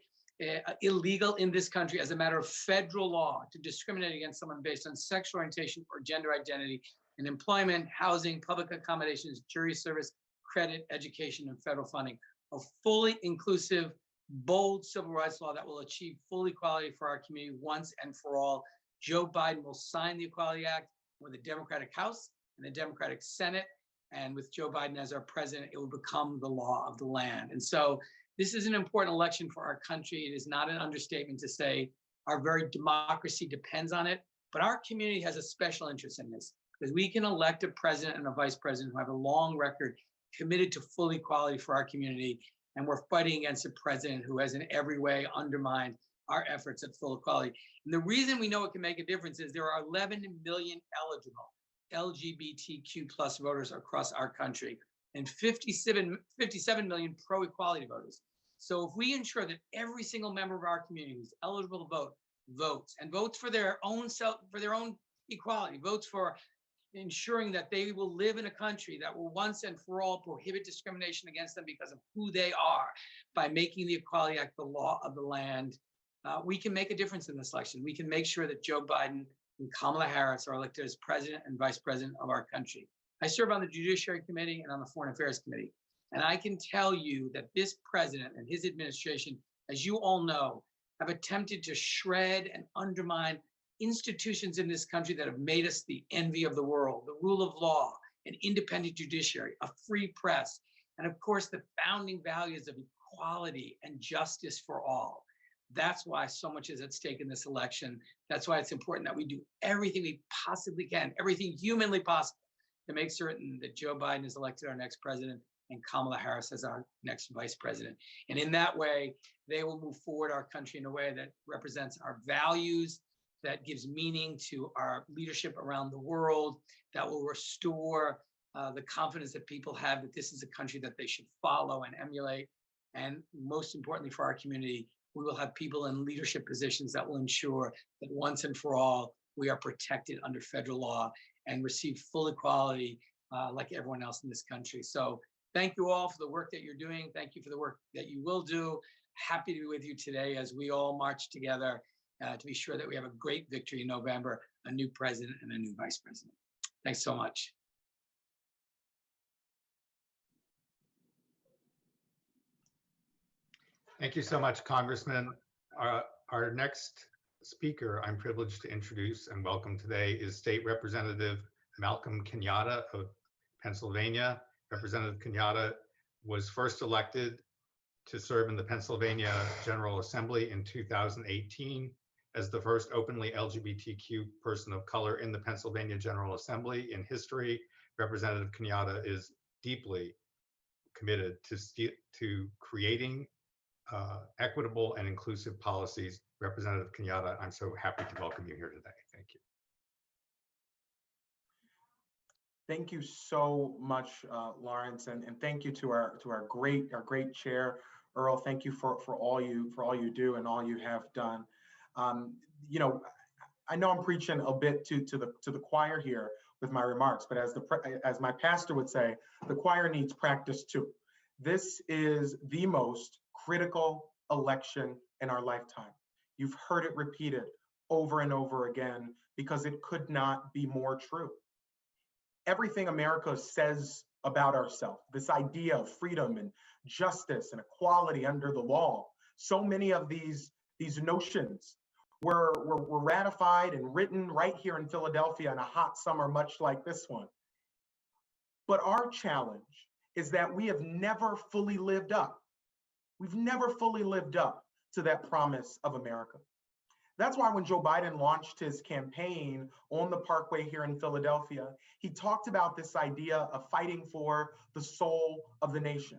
illegal in this country as a matter of federal law to discriminate against someone based on sexual orientation or gender identity in employment, housing, public accommodations, jury service, credit, education, and federal funding. A fully inclusive, bold civil rights law that will achieve full equality for our community once and for all. Joe Biden will sign the Equality Act with the Democratic House and the Democratic Senate. And with Joe Biden as our president, it will become the law of the land. And so this is an important election for our country. It is not an understatement to say our very democracy depends on it, but our community has a special interest in this because we can elect a president and a vice president who have a long record committed to full equality for our community. And we're fighting against a president who has in every way undermined our efforts at full equality. And the reason we know it can make a difference is there are 11 million eligible LGBTQ plus voters across our country and 57 million pro-equality voters. So if we ensure that every single member of our community who's eligible to vote votes and votes for their own equality, votes for ensuring that they will live in a country that will once and for all prohibit discrimination against them because of who they are by making the Equality Act the law of the land, we can make a difference in this election. We can make sure that Joe Biden and Kamala Harris are elected as president and vice president of our country. I serve on the Judiciary Committee and on the Foreign Affairs Committee. And I can tell you that this president and his administration, as you all know, have attempted to shred and undermine institutions in this country that have made us the envy of the world, the rule of law, an independent judiciary, a free press, and of course, the founding values of equality and justice for all. That's why so much is at stake in this election. That's why it's important that we do everything we possibly can, everything humanly possible to make certain that Joe Biden is elected our next president and Kamala Harris as our next vice president. And in that way, they will move forward our country in a way that represents our values, that gives meaning to our leadership around the world, that will restore the confidence that people have that this is a country that they should follow and emulate. And most importantly for our community, we will have people in leadership positions that will ensure that once and for all, we are protected under federal law and receive full equality like everyone else in this country. So thank you all for the work that you're doing. Thank you for the work that you will do. Happy to be with you today as we all march together to be sure that we have a great victory in November, a new president and a new vice president. Thanks so much. Thank you so much, Congressman. Our next speaker I'm privileged to introduce and welcome today is State Representative Malcolm Kenyatta of Pennsylvania. Representative Kenyatta was first elected to serve in the Pennsylvania General Assembly in 2018 as the first openly LGBTQ person of color in the Pennsylvania General Assembly in history. Representative Kenyatta is deeply committed to creating equitable and inclusive policies. Representative Kenyatta, I'm so happy to welcome you here today. Thank you. Thank you so much, Lawrence, and thank you to our great chair, Earl. Thank you for all you do and all you have done. You know, I know I'm preaching a bit to the choir here with my remarks, but as my pastor would say, the choir needs practice too. This is the most critical election in our lifetime. You've heard it repeated over and over again because it could not be more true. Everything America says about ourselves, this idea of freedom and justice and equality under the law, so many of these notions were ratified and written right here in Philadelphia in a hot summer, much like this one. But our challenge is that we have never fully lived up. We've never fully lived up to that promise of America. That's why when Joe Biden launched his campaign on the Parkway here in Philadelphia, he talked about this idea of fighting for the soul of the nation.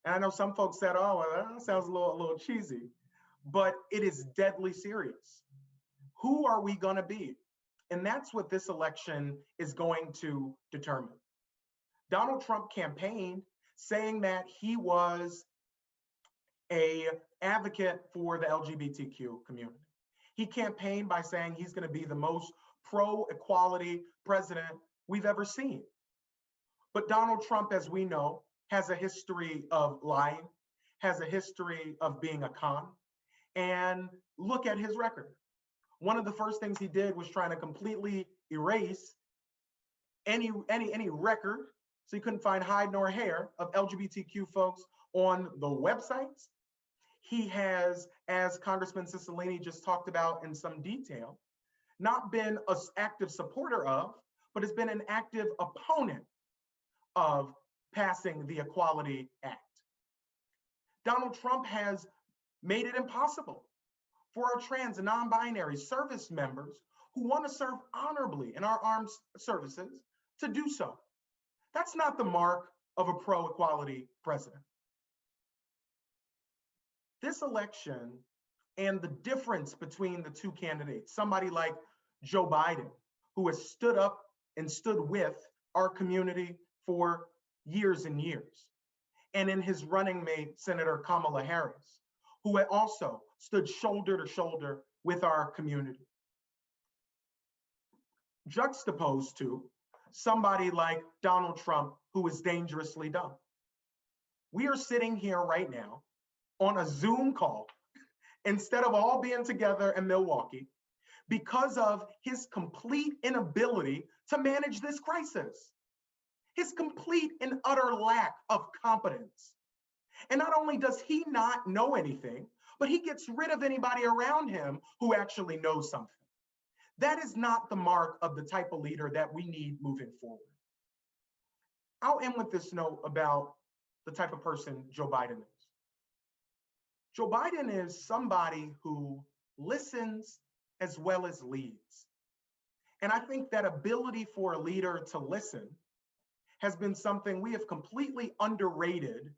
And I know some folks said, oh, well, that sounds a little cheesy, but it is deadly serious. Who are we going to be? And that's what this election is going to determine. Donald Trump campaigned saying that he was an advocate for the LGBTQ community. He campaigned by saying he's going to be the most pro-equality president we've ever seen. But Donald Trump, as we know, has a history of lying, has a history of being a con. and look at his record. One of the first things he did was trying to completely erase any record, so you couldn't find hide nor hair of LGBTQ folks on the websites. He has, as Congressman Cicilline just talked about in some detail, not been an active supporter of, but has been an active opponent of passing the Equality Act. Donald Trump has made it impossible for our trans and non-binary service members who want to serve honorably in our armed services to do so. That's not the mark of a pro-equality president. This election and the difference between the two candidates, somebody like Joe Biden, who has stood up and stood with our community for years and years, and in his running mate, Senator Kamala Harris, who had also stood shoulder to shoulder with our community. Juxtaposed to somebody like Donald Trump, who is dangerously dumb. We are sitting here right now on a Zoom call instead of all being together in Milwaukee because of his complete inability to manage this crisis, his complete and utter lack of competence. And not only does he not know anything, but he gets rid of anybody around him who actually knows something. That is not the mark of the type of leader that we need moving forward. I'll end with this note about the type of person Joe Biden is. Joe Biden is somebody who listens as well as leads. And I think that ability for a leader to listen has been something we have completely underrated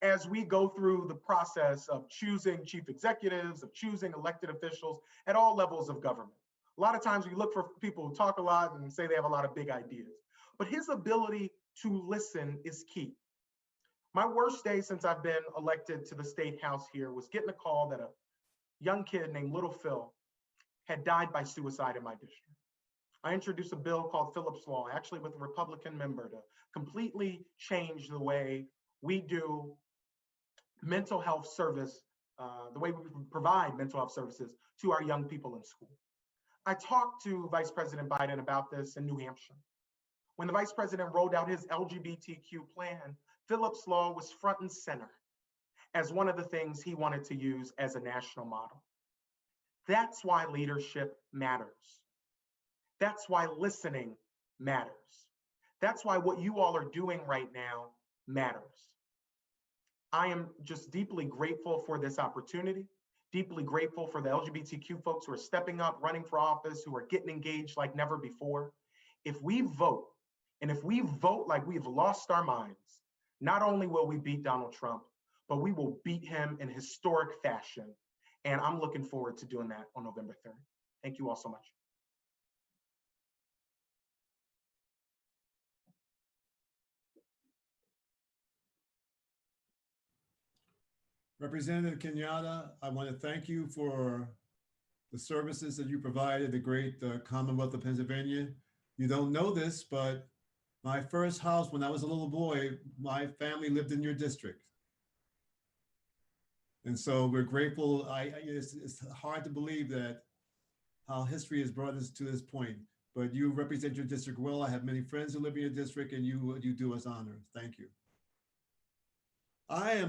as we go through the process of choosing chief executives, of choosing elected officials at all levels of government. A lot of times we look for people who talk a lot and say they have a lot of big ideas, but his ability to listen is key. My worst day since I've been elected to the state house here was getting a call that a young kid named Little Phil had died by suicide in my district. I introduced a bill called Phillips Law, actually with a Republican member, to completely change the way we do mental health service, the way we provide mental health services to our young people in school. I talked to Vice President Biden about this in New Hampshire. When the Vice President rolled out his LGBTQ plan, Phillips Law was front and center as one of the things he wanted to use as a national model. That's why leadership matters. That's why listening matters. That's why what you all are doing right now matters. I am just deeply grateful for this opportunity, deeply grateful for the LGBTQ folks who are stepping up, running for office, who are getting engaged like never before. If we vote, and if we vote like we've lost our minds, not only will we beat Donald Trump, but we will beat him in historic fashion. And I'm looking forward to doing that on November 3rd. Thank you all so much. Representative Kenyatta, I want to thank you for the services that you provided the great Commonwealth of Pennsylvania. You don't know this, but my first house when I was a little boy, my family lived in your district. And so we're grateful. It's hard to believe that how history has brought us to this point, but you represent your district well. I have many friends who live in your district, and you do us honor. Thank you. I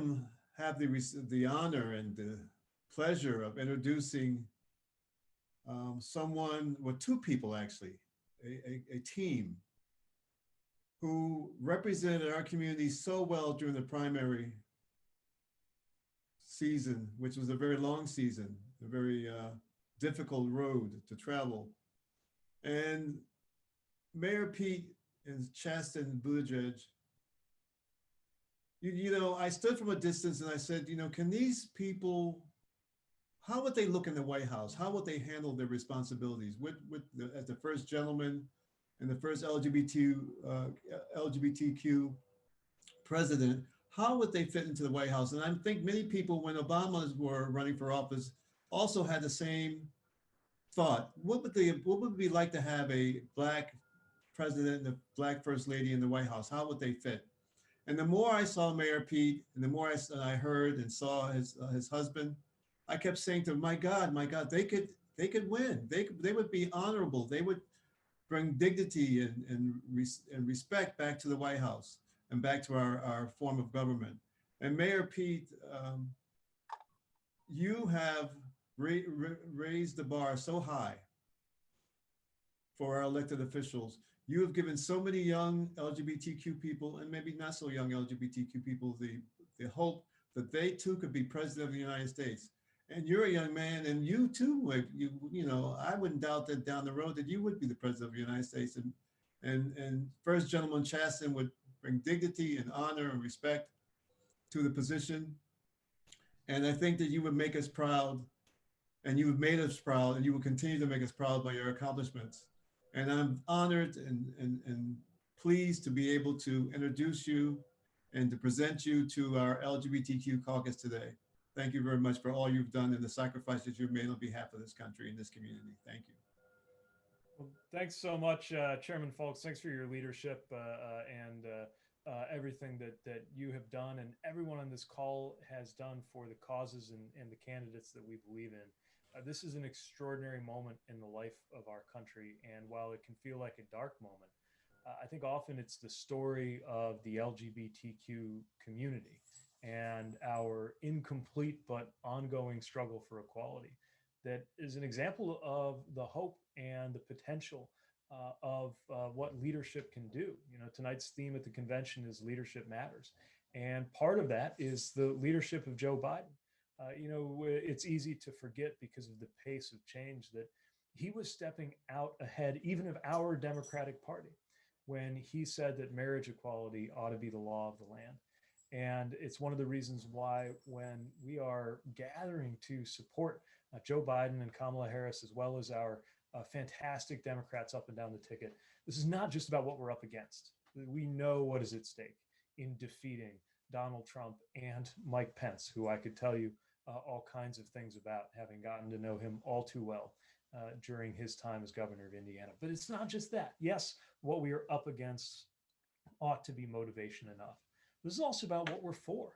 have the honor and the pleasure of introducing two people actually, a team who represented our community so well during the primary season, which was a very long season, a very difficult road to travel. And Mayor Pete and Chasten Buttigieg, you know, I stood from a distance and I said, you know, can these people, how would they look in the White House? How would they handle their responsibilities as the first gentleman and the first LGBTQ president? How would they fit into the White House? And I think many people, when Obama were running for office, also had the same thought. What would it be like to have a Black president and a Black first lady in the White House? How would they fit? And the more I saw Mayor Pete, and the more I heard and saw his husband, I kept saying to them, my God, they could win. They would be honorable. They would bring dignity and respect back to the White House and back to our form of government. And Mayor Pete, you have raised the bar so high for our elected officials. You have given so many young LGBTQ people, and maybe not so young LGBTQ people, the hope that they too could be president of the United States. And you're a young man, and you too would, you know, I wouldn't doubt that down the road that you would be the president of the United States. And First Gentleman Chasten would bring dignity and honor and respect to the position. And I think that you would make us proud, and you have made us proud, and you will continue to make us proud by your accomplishments. And I'm honored and pleased to be able to introduce you and to present you to our LGBTQ caucus today. Thank you very much for all you've done and the sacrifices you've made on behalf of this country and this community. Thank you. Well, thanks so much, Chairman Folks. Thanks for your leadership and everything that you have done and everyone on this call has done for the causes and the candidates that we believe in. This is an extraordinary moment in the life of our country. And while it can feel like a dark moment, I think often it's the story of the LGBTQ community and our incomplete but ongoing struggle for equality that is an example of the hope and the potential of what leadership can do. You know, tonight's theme at the convention is leadership matters. And part of that is the leadership of Joe Biden. You know, it's easy to forget because of the pace of change that he was stepping out ahead even of our Democratic Party when he said that marriage equality ought to be the law of the land. And it's one of the reasons why when we are gathering to support Joe Biden and Kamala Harris, as well as our fantastic Democrats up and down the ticket, this is not just about what we're up against. We know what is at stake in defeating Donald Trump and Mike Pence, who I could tell you all kinds of things about, having gotten to know him all too well during his time as governor of Indiana. But it's not just that. Yes, what we are up against ought to be motivation enough. This is also about what we're for.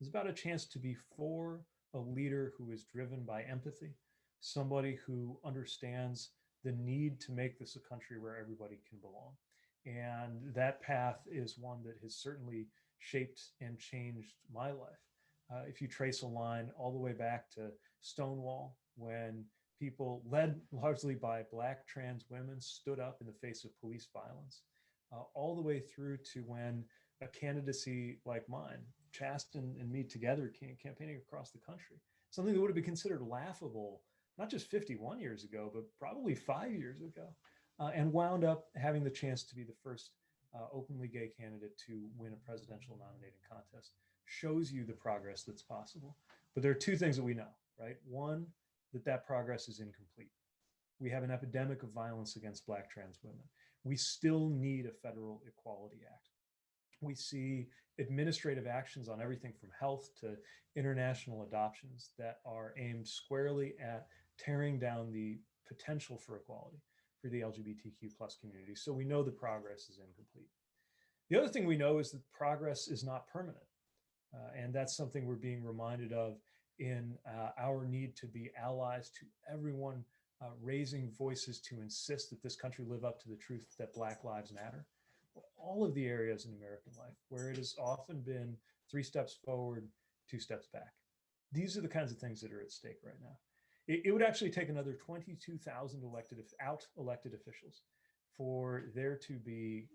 It's about a chance to be for a leader who is driven by empathy, somebody who understands the need to make this a country where everybody can belong. And that path is one that has certainly shaped and changed my life. If you trace a line all the way back to Stonewall, when people led largely by Black trans women stood up in the face of police violence, all the way through to when a candidacy like mine, Chasten and me together campaigning across the country, something that would have been considered laughable, not just 51 years ago, but probably 5 years ago, and wound up having the chance to be the first openly gay candidate to win a presidential nominating contest, shows you the progress that's possible. But there are two things that we know, right? One, that progress is incomplete. We have an epidemic of violence against Black trans women. We still need a federal Equality Act. We see administrative actions on everything from health to international adoptions that are aimed squarely at tearing down the potential for equality for the LGBTQ plus community. So we know the progress is incomplete. The other thing we know is that progress is not permanent. And that's something we're being reminded of in our need to be allies to everyone raising voices to insist that this country live up to the truth that Black lives matter. All of the areas in American life where it has often been 3 steps forward, 2 steps back. These are the kinds of things that are at stake right now. It would actually take another 22,000 elected officials for there to be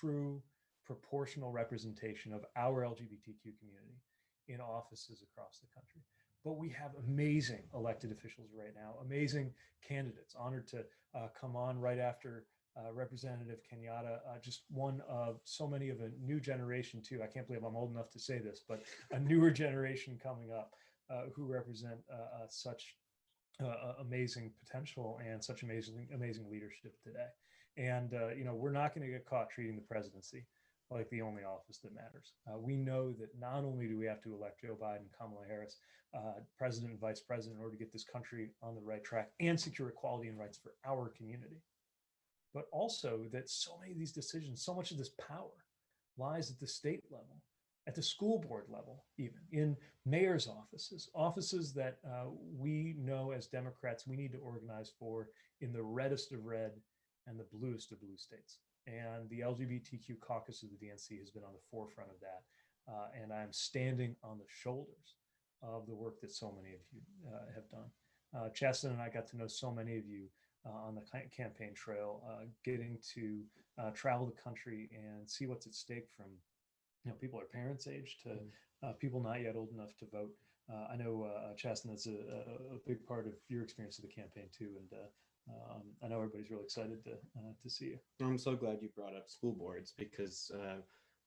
true proportional representation of our LGBTQ community in offices across the country. But we have amazing elected officials right now, amazing candidates. Honored to come on right after Representative Kenyatta, just one of so many of a new generation too. I can't believe I'm old enough to say this, but a newer generation coming up who represent such amazing potential and such amazing leadership today. And you know, we're not going to get caught treating the presidency like the only office that matters. We know that not only do we have to elect Joe Biden, Kamala Harris, president and vice president in order to get this country on the right track and secure equality and rights for our community, but also that so many of these decisions, so much of this power lies at the state level. at the school board level, even in mayor's offices, offices that we know as Democrats we need to organize for in the reddest of red and the bluest of blue states. And the LGBTQ caucus of the DNC has been on the forefront of that. And I'm standing on the shoulders of the work that so many of you have done. Chasten and I got to know so many of you on the campaign trail, getting to travel the country and see what's at stake from people our parents' age to people not yet old enough to vote. I know Chasten, that's a big part of your experience of the campaign too, and I know everybody's really excited to see you. I'm so glad you brought up school boards, because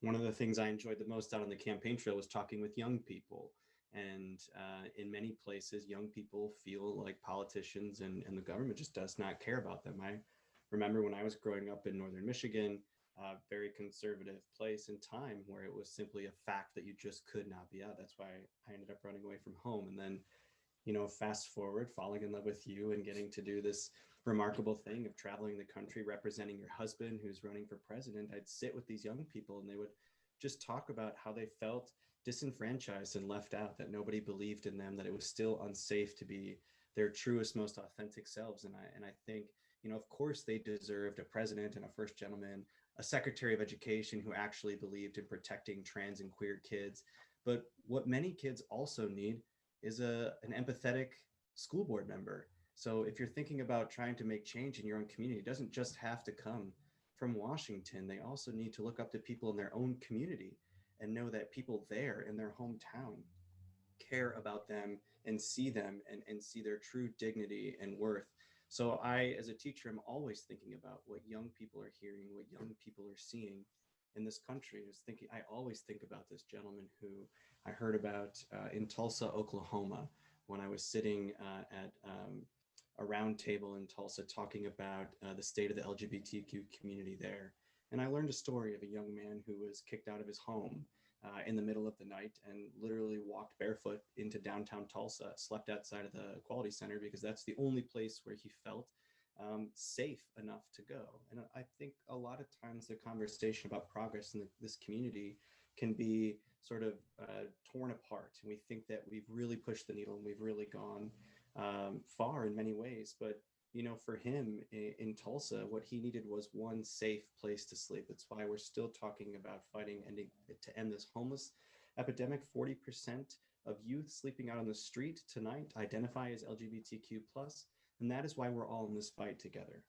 one of the things I enjoyed the most out on the campaign trail was talking with young people. And in many places, young people feel like politicians and the government just does not care about them. I remember when I was growing up in northern Michigan, a very conservative place and time where it was simply a fact that you just could not be out. That's why I ended up running away from home. And then, fast forward, falling in love with you and getting to do this remarkable thing of traveling the country, representing your husband who's running for president. I'd sit with these young people and they would just talk about how they felt disenfranchised and left out, that nobody believed in them, that it was still unsafe to be their truest, most authentic selves. And I think, of course they deserved a president and a first gentleman, a secretary of education who actually believed in protecting trans and queer kids. But what many kids also need is an empathetic school board member. So if you're thinking about trying to make change in your own community, it doesn't just have to come from Washington. They also need to look up to people in their own community and know that people there in their hometown care about them and see them and see their true dignity and worth. So I, as a teacher, am always thinking about what young people are hearing, what young people are seeing in this country. I always think about this gentleman who I heard about in Tulsa, Oklahoma, when I was sitting at a round table in Tulsa talking about the state of the LGBTQ community there. And I learned a story of a young man who was kicked out of his home in the middle of the night and literally walked barefoot into downtown Tulsa, slept outside of the Quality Center because that's the only place where he felt safe enough to go. And I think a lot of times the conversation about progress in this community can be sort of torn apart. And we think that we've really pushed the needle and we've really gone far in many ways. But for him in Tulsa, what he needed was one safe place to sleep. That's why we're still talking about fighting to end this homeless epidemic. 40% of youth sleeping out on the street tonight identify as LGBTQ+. And that is why we're all in this fight together.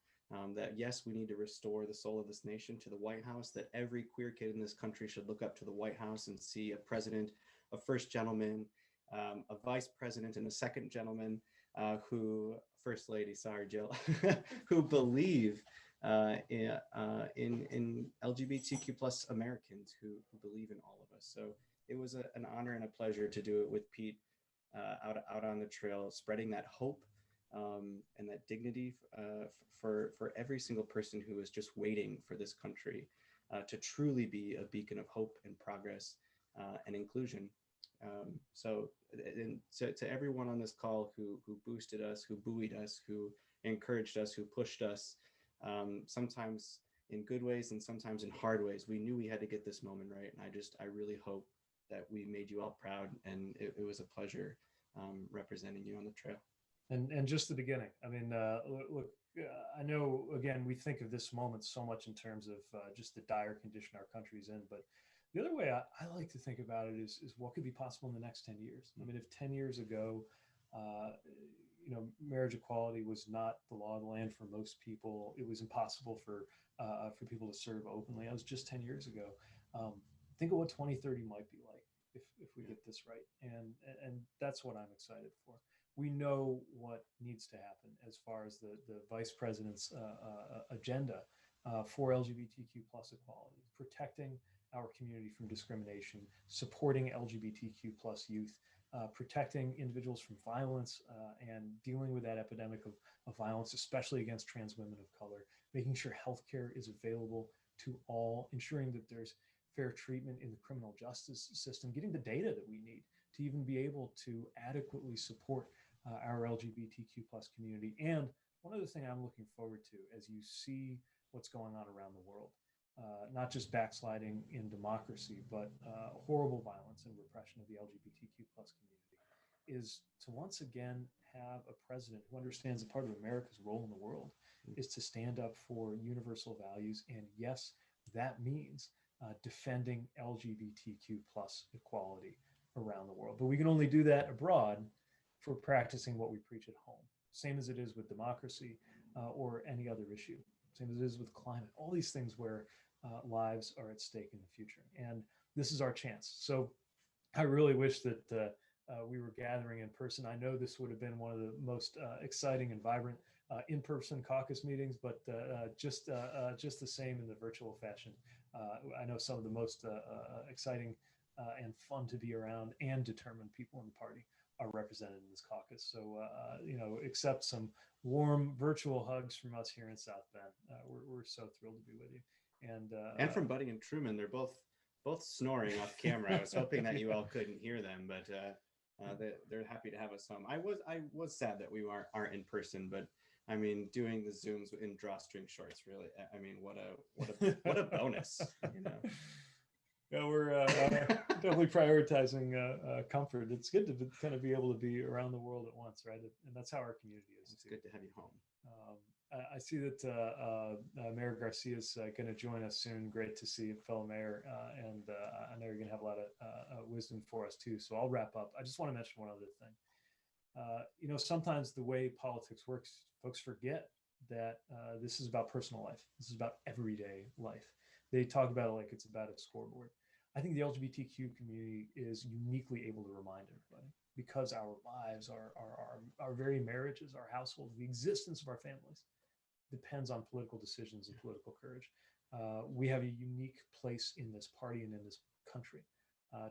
That yes, we need to restore the soul of this nation to the White House, that every queer kid in this country should look up to the White House and see a president, a first gentleman, a vice president, and a second gentleman First Lady, sorry, Jill, who believe in LGBTQ plus Americans who believe in all of us. So it was an honor and a pleasure to do it with Pete out on the trail, spreading that hope and that dignity for every single person who is just waiting for this country to truly be a beacon of hope and progress and inclusion. So to everyone on this call who boosted us, who buoyed us, who encouraged us, who pushed us, sometimes in good ways and sometimes in hard ways, we knew we had to get this moment right. And I really hope that we made you all proud, and it was a pleasure representing you on the trail. And just the beginning. I mean, look, I know, again, we think of this moment so much in terms of just the dire condition our country's in, but the other way I like to think about it is what could be possible in the next 10 years. I mean, if 10 years ago, marriage equality was not the law of the land for most people, it was impossible for people to serve openly. That was just 10 years ago. Think of what 2030 might be like if we get this right. And that's what I'm excited for. We know what needs to happen as far as the vice president's agenda for LGBTQ plus equality, protecting our community from discrimination, supporting LGBTQ plus youth, protecting individuals from violence and dealing with that epidemic of violence, especially against trans women of color, making sure healthcare is available to all, ensuring that there's fair treatment in the criminal justice system, getting the data that we need to even be able to adequately support our LGBTQ plus community. And one other thing I'm looking forward to as you see what's going on around the world, not just backsliding in democracy, but horrible violence and repression of the LGBTQ plus community, is to once again have a president who understands that part of America's role in the world is to stand up for universal values. And yes, that means defending LGBTQ plus equality around the world. But we can only do that abroad for practicing what we preach at home. Same as it is with democracy or any other issue. Same as it is with climate. All these things where lives are at stake in the future. And this is our chance. So I really wish that we were gathering in person. I know this would have been one of the most exciting and vibrant in-person caucus meetings, but just the same in the virtual fashion. I know some of the most exciting and fun to be around and determined people in the party are represented in this caucus. So, accept some warm virtual hugs from us here in South Bend. We're so thrilled to be with you. And from Buddy and Truman, they're both snoring off camera. I was hoping that you all couldn't hear them, but they're happy to have us home. I was sad that we aren't in person, but I mean, doing the Zooms in drawstring shorts, really. I mean, what a bonus, you know. Yeah, we're definitely prioritizing comfort. It's good to kind of be able to be around the world at once, right? And that's how our community is. It's good to have you home. I see that Mayor Garcia is going to join us soon. Great to see fellow mayor, and I know you're going to have a lot of wisdom for us too. So I'll wrap up. I just want to mention one other thing. Sometimes the way politics works, folks forget that this is about personal life. This is about everyday life. They talk about it like it's about a scoreboard. I think the LGBTQ community is uniquely able to remind everybody, because our lives, our very marriages, our households, the existence of our families depends on political decisions and political courage. We have a unique place in this party and in this country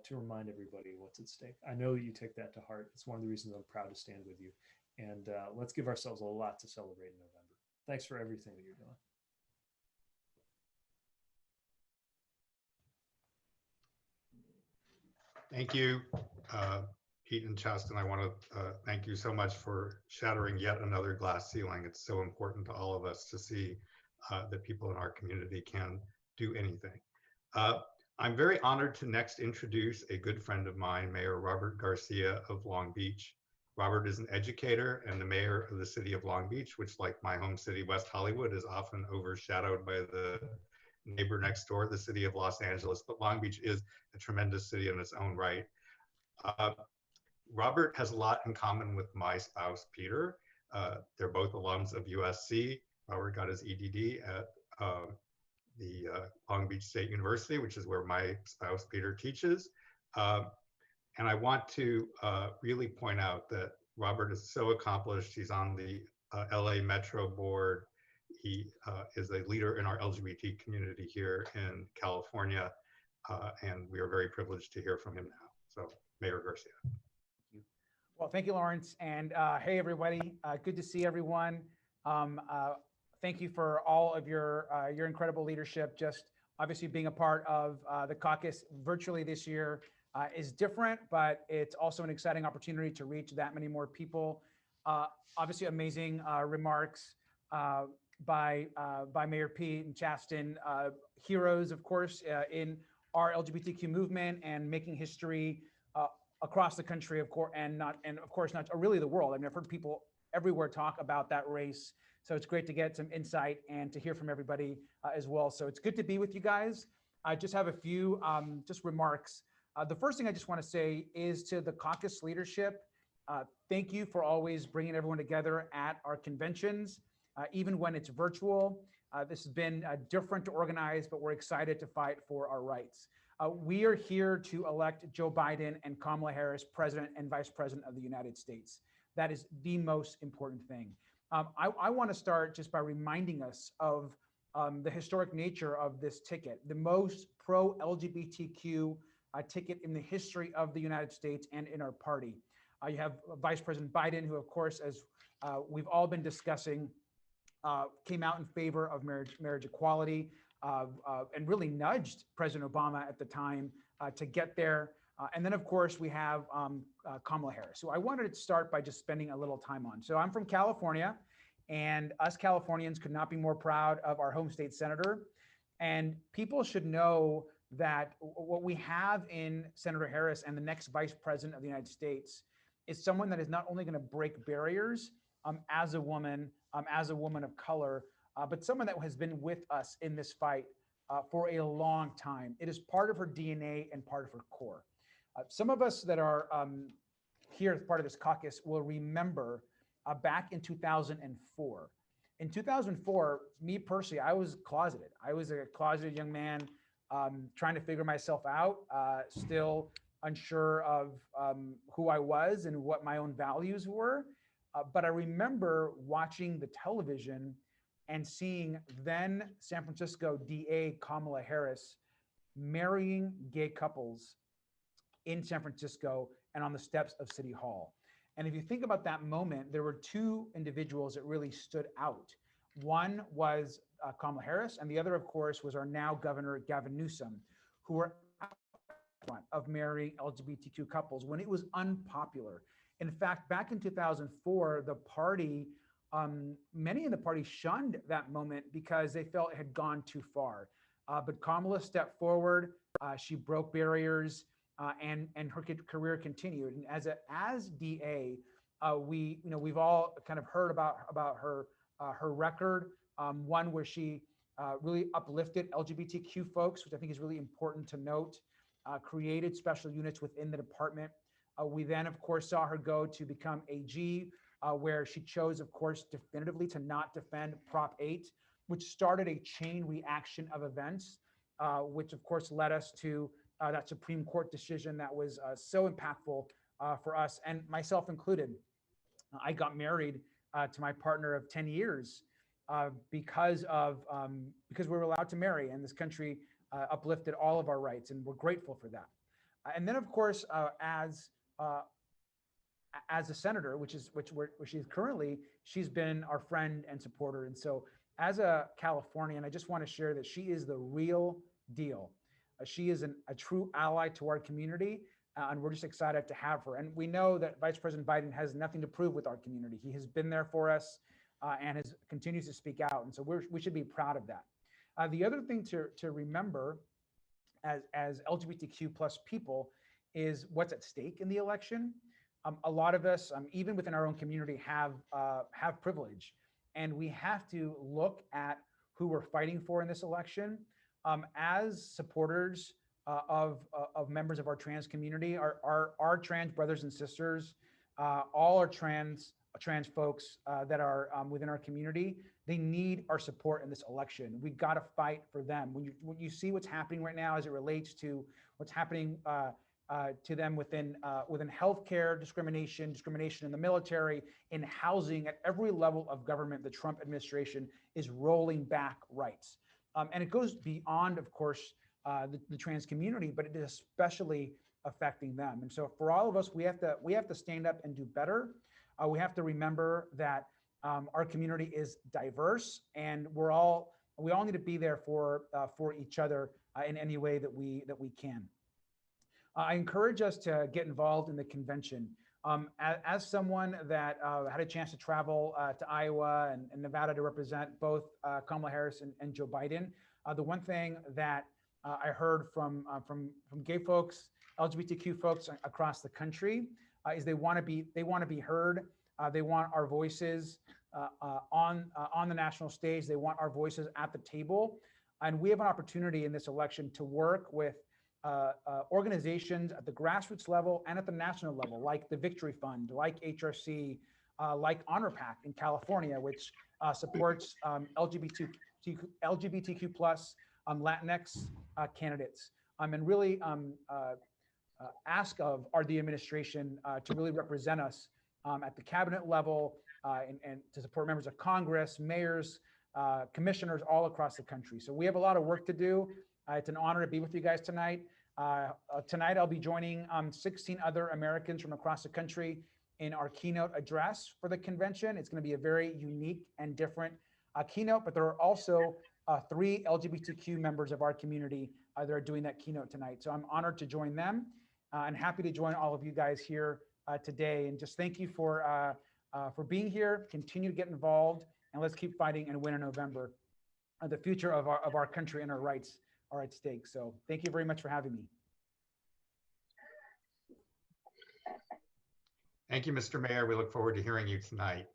to remind everybody what's at stake. I know that you take that to heart. It's one of the reasons I'm proud to stand with you. And let's give ourselves a lot to celebrate in November. Thanks for everything that you're doing. Thank you, Pete and Chaston. I want to thank you so much for shattering yet another glass ceiling. It's so important to all of us to see that people in our community can do anything. I'm very honored to next introduce a good friend of mine, Mayor Robert Garcia of Long Beach. Robert is an educator and the mayor of the city of Long Beach, which, like my home city, West Hollywood, is often overshadowed by the neighbor next door, the city of Los Angeles. But Long Beach is a tremendous city in its own right. Robert has a lot in common with my spouse, Peter. They're both alums of USC. Robert got his EDD at the Long Beach State University, which is where my spouse, Peter, teaches. And I want to really point out that Robert is so accomplished. He's on the LA Metro board. He is a leader in our LGBT community here in California, and we are very privileged to hear from him now. So, Mayor Garcia. Well, thank you, Lawrence. And hey, everybody. Good to see everyone. Thank you for all of your incredible leadership. Just obviously being a part of the caucus virtually this year is different, but it's also an exciting opportunity to reach that many more people. Obviously, amazing remarks by Mayor Pete and Chaston, heroes, of course, in our LGBTQ movement and making history across the country, of course, and of course not really the world. I mean, I've heard people everywhere talk about that race, so it's great to get some insight and to hear from everybody as well. So it's good to be with you guys. I just have a few just remarks. The first thing I just want to say is to the caucus leadership. Thank you for always bringing everyone together at our conventions. Even when it's virtual. This has been different to organize, but we're excited to fight for our rights. We are here to elect Joe Biden and Kamala Harris, President and Vice President of the United States. That is the most important thing. I want to start just by reminding us of the historic nature of this ticket, the most pro-LGBTQ ticket in the history of the United States and in our party. You have Vice President Biden, who, of course, as we've all been discussing, came out in favor of marriage equality and really nudged President Obama at the time to get there. And then, of course, we have Kamala Harris, who I wanted to start by just spending a little time on. So I'm from California, and us Californians could not be more proud of our home state senator. And people should know that what we have in Senator Harris and the next Vice President of the United States is someone that is not only going to break barriers as a woman of color, but someone that has been with us in this fight for a long time. It is part of her DNA and part of her core. Some of us that are here as part of this caucus will remember back in 2004. In 2004, me personally, I was closeted. I was a closeted young man trying to figure myself out, still unsure of who I was and what my own values were. But I remember watching the television and seeing then San Francisco DA Kamala Harris marrying gay couples in San Francisco and on the steps of City Hall. And if you think about that moment, there were two individuals that really stood out. One was Kamala Harris, and the other, of course, was our now Governor Gavin Newsom, who were out front of marrying LGBTQ couples when it was unpopular. In fact, back in 2004, the party, many in the party shunned that moment because they felt it had gone too far. But Kamala stepped forward, she broke barriers, and her career continued. And as DA, we've all kind of heard about her record, one where she really uplifted LGBTQ folks, which I think is really important to note, created special units within the department. We then, of course, saw her go to become AG, where she chose, of course, definitively to not defend Prop 8, which started a chain reaction of events, which, of course, led us to that Supreme Court decision that was so impactful for us, and myself included. I got married to my partner of 10 years because we were allowed to marry, and this country uplifted all of our rights, and we're grateful for that. And then, of course, as a senator, which she's currently, she's been our friend and supporter. And so, as a Californian, I just want to share that she is the real deal. She is a true ally to our community, and we're just excited to have her. And we know that Vice President Biden has nothing to prove with our community. He has been there for us and continues to speak out. And so we should be proud of that. The other thing to remember as LGBTQ plus people is what's at stake in the election. A lot of us, even within our own community, have privilege, and we have to look at who we're fighting for in this election. As supporters of members of our trans community, our trans brothers and sisters, all our trans folks that are within our community, they need our support in this election. We got to fight for them. When you see what's happening right now as it relates to what's happening to them within healthcare discrimination in the military, in housing, at every level of government, the Trump administration is rolling back rights. And it goes beyond, of course, the trans community, but it is especially affecting them. And so for all of us, we have to stand up and do better. We have to remember that our community is diverse, and we all need to be there for each other in any way that we can. I encourage us to get involved in the convention. As someone that had a chance to travel to Iowa and Nevada to represent both Kamala Harris and Joe Biden, the one thing that I heard from gay folks, LGBTQ folks across the country is they want to be heard. They want our voices on the national stage. They want our voices at the table, and we have an opportunity in this election to work with organizations at the grassroots level and at the national level, like the Victory Fund, like HRC, like Honor Pack in California, which supports LGBTQ plus Latinx candidates, and really ask of the administration to really represent us at the cabinet level and to support members of Congress, mayors, commissioners all across the country. So we have a lot of work to do. It's an honor to be with you guys tonight. Tonight, I'll be joining 16 other Americans from across the country in our keynote address for the convention. It's going to be a very unique and different keynote, but there are also 3 LGBTQ members of our community that are doing that keynote tonight. So I'm honored to join them and happy to join all of you guys here today. And just thank you for being here. Continue to get involved, and let's keep fighting and win in November. the future of our country and our rights are at stake. So thank you very much for having me. Thank you, Mr. Mayor. We look forward to hearing you tonight.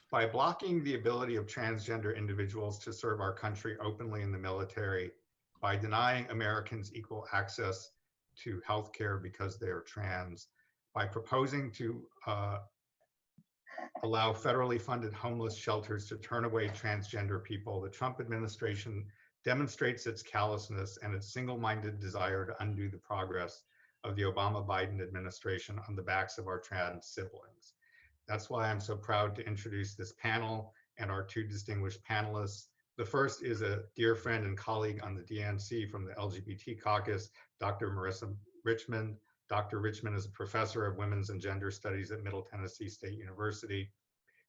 By blocking the ability of transgender individuals to serve our country openly in the military, by denying Americans equal access to healthcare because they are trans, by proposing to allow federally funded homeless shelters to turn away transgender people, the Trump administration demonstrates its callousness and its single-minded desire to undo the progress of the Obama-Biden administration on the backs of our trans siblings. That's why I'm so proud to introduce this panel and our two distinguished panelists. The first is a dear friend and colleague on the DNC from the LGBT Caucus, Dr. Marissa Richmond. Dr. Richmond is a professor of women's and gender studies at Middle Tennessee State University.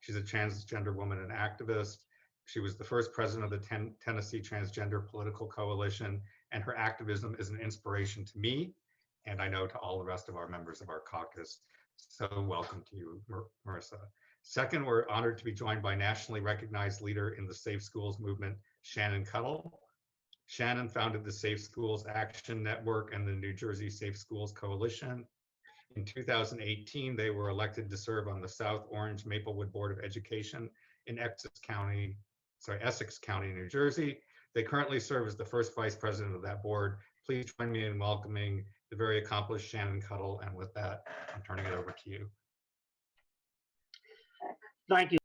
She's a transgender woman and activist. She was the first president of the Tennessee Transgender Political Coalition, and her activism is an inspiration to me, and I know to all the rest of our members of our caucus. So welcome to you, Marissa. Second, we're honored to be joined by nationally recognized leader in the Safe Schools movement, Shannon Cuttle. Shannon founded the Safe Schools Action Network and the New Jersey Safe Schools Coalition. In 2018, they were elected to serve on the South Orange Maplewood Board of Education in Essex County, New Jersey. They currently serve as the first vice president of that board. Please join me in welcoming the very accomplished Shannon Cuttle. And with that, I'm turning it over to you. Thank you.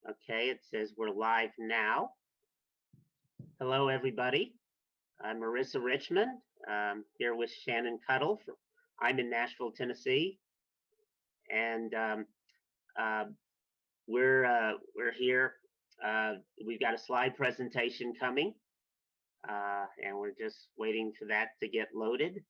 Okay, it says we're live now. Hello, everybody. I'm Marissa Richmond, here with Shannon Cuttle. I'm in Nashville, Tennessee, and we're here. We've got a slide presentation coming, and we're just waiting for that to get loaded.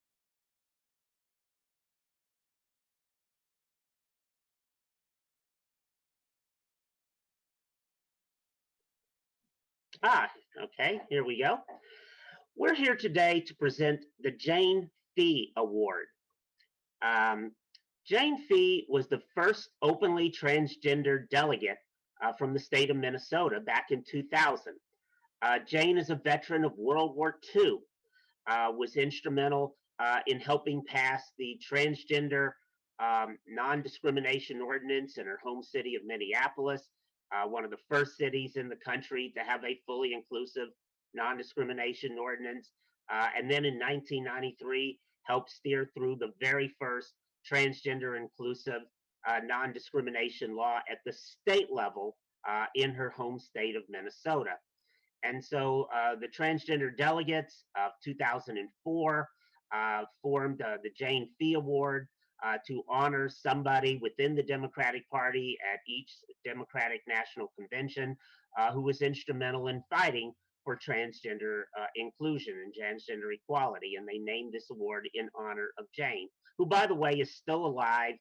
Okay, here we go. We're here today to present the Jane Fee Award. Jane Fee was the first openly transgender delegate from the state of Minnesota back in 2000. Jane is a veteran of World War II, was instrumental in helping pass the transgender non-discrimination ordinance in her home city of Minneapolis, one of the first cities in the country to have a fully inclusive non-discrimination ordinance. And then in 1993, helped steer through the very first transgender inclusive non-discrimination law at the state level in her home state of Minnesota. And so the transgender delegates of 2004 formed the Jane Fee Award to honor somebody within the Democratic Party at each Democratic National Convention who was instrumental in fighting for transgender inclusion and transgender equality. And they named this award in honor of Jane, who, by the way, is still alive,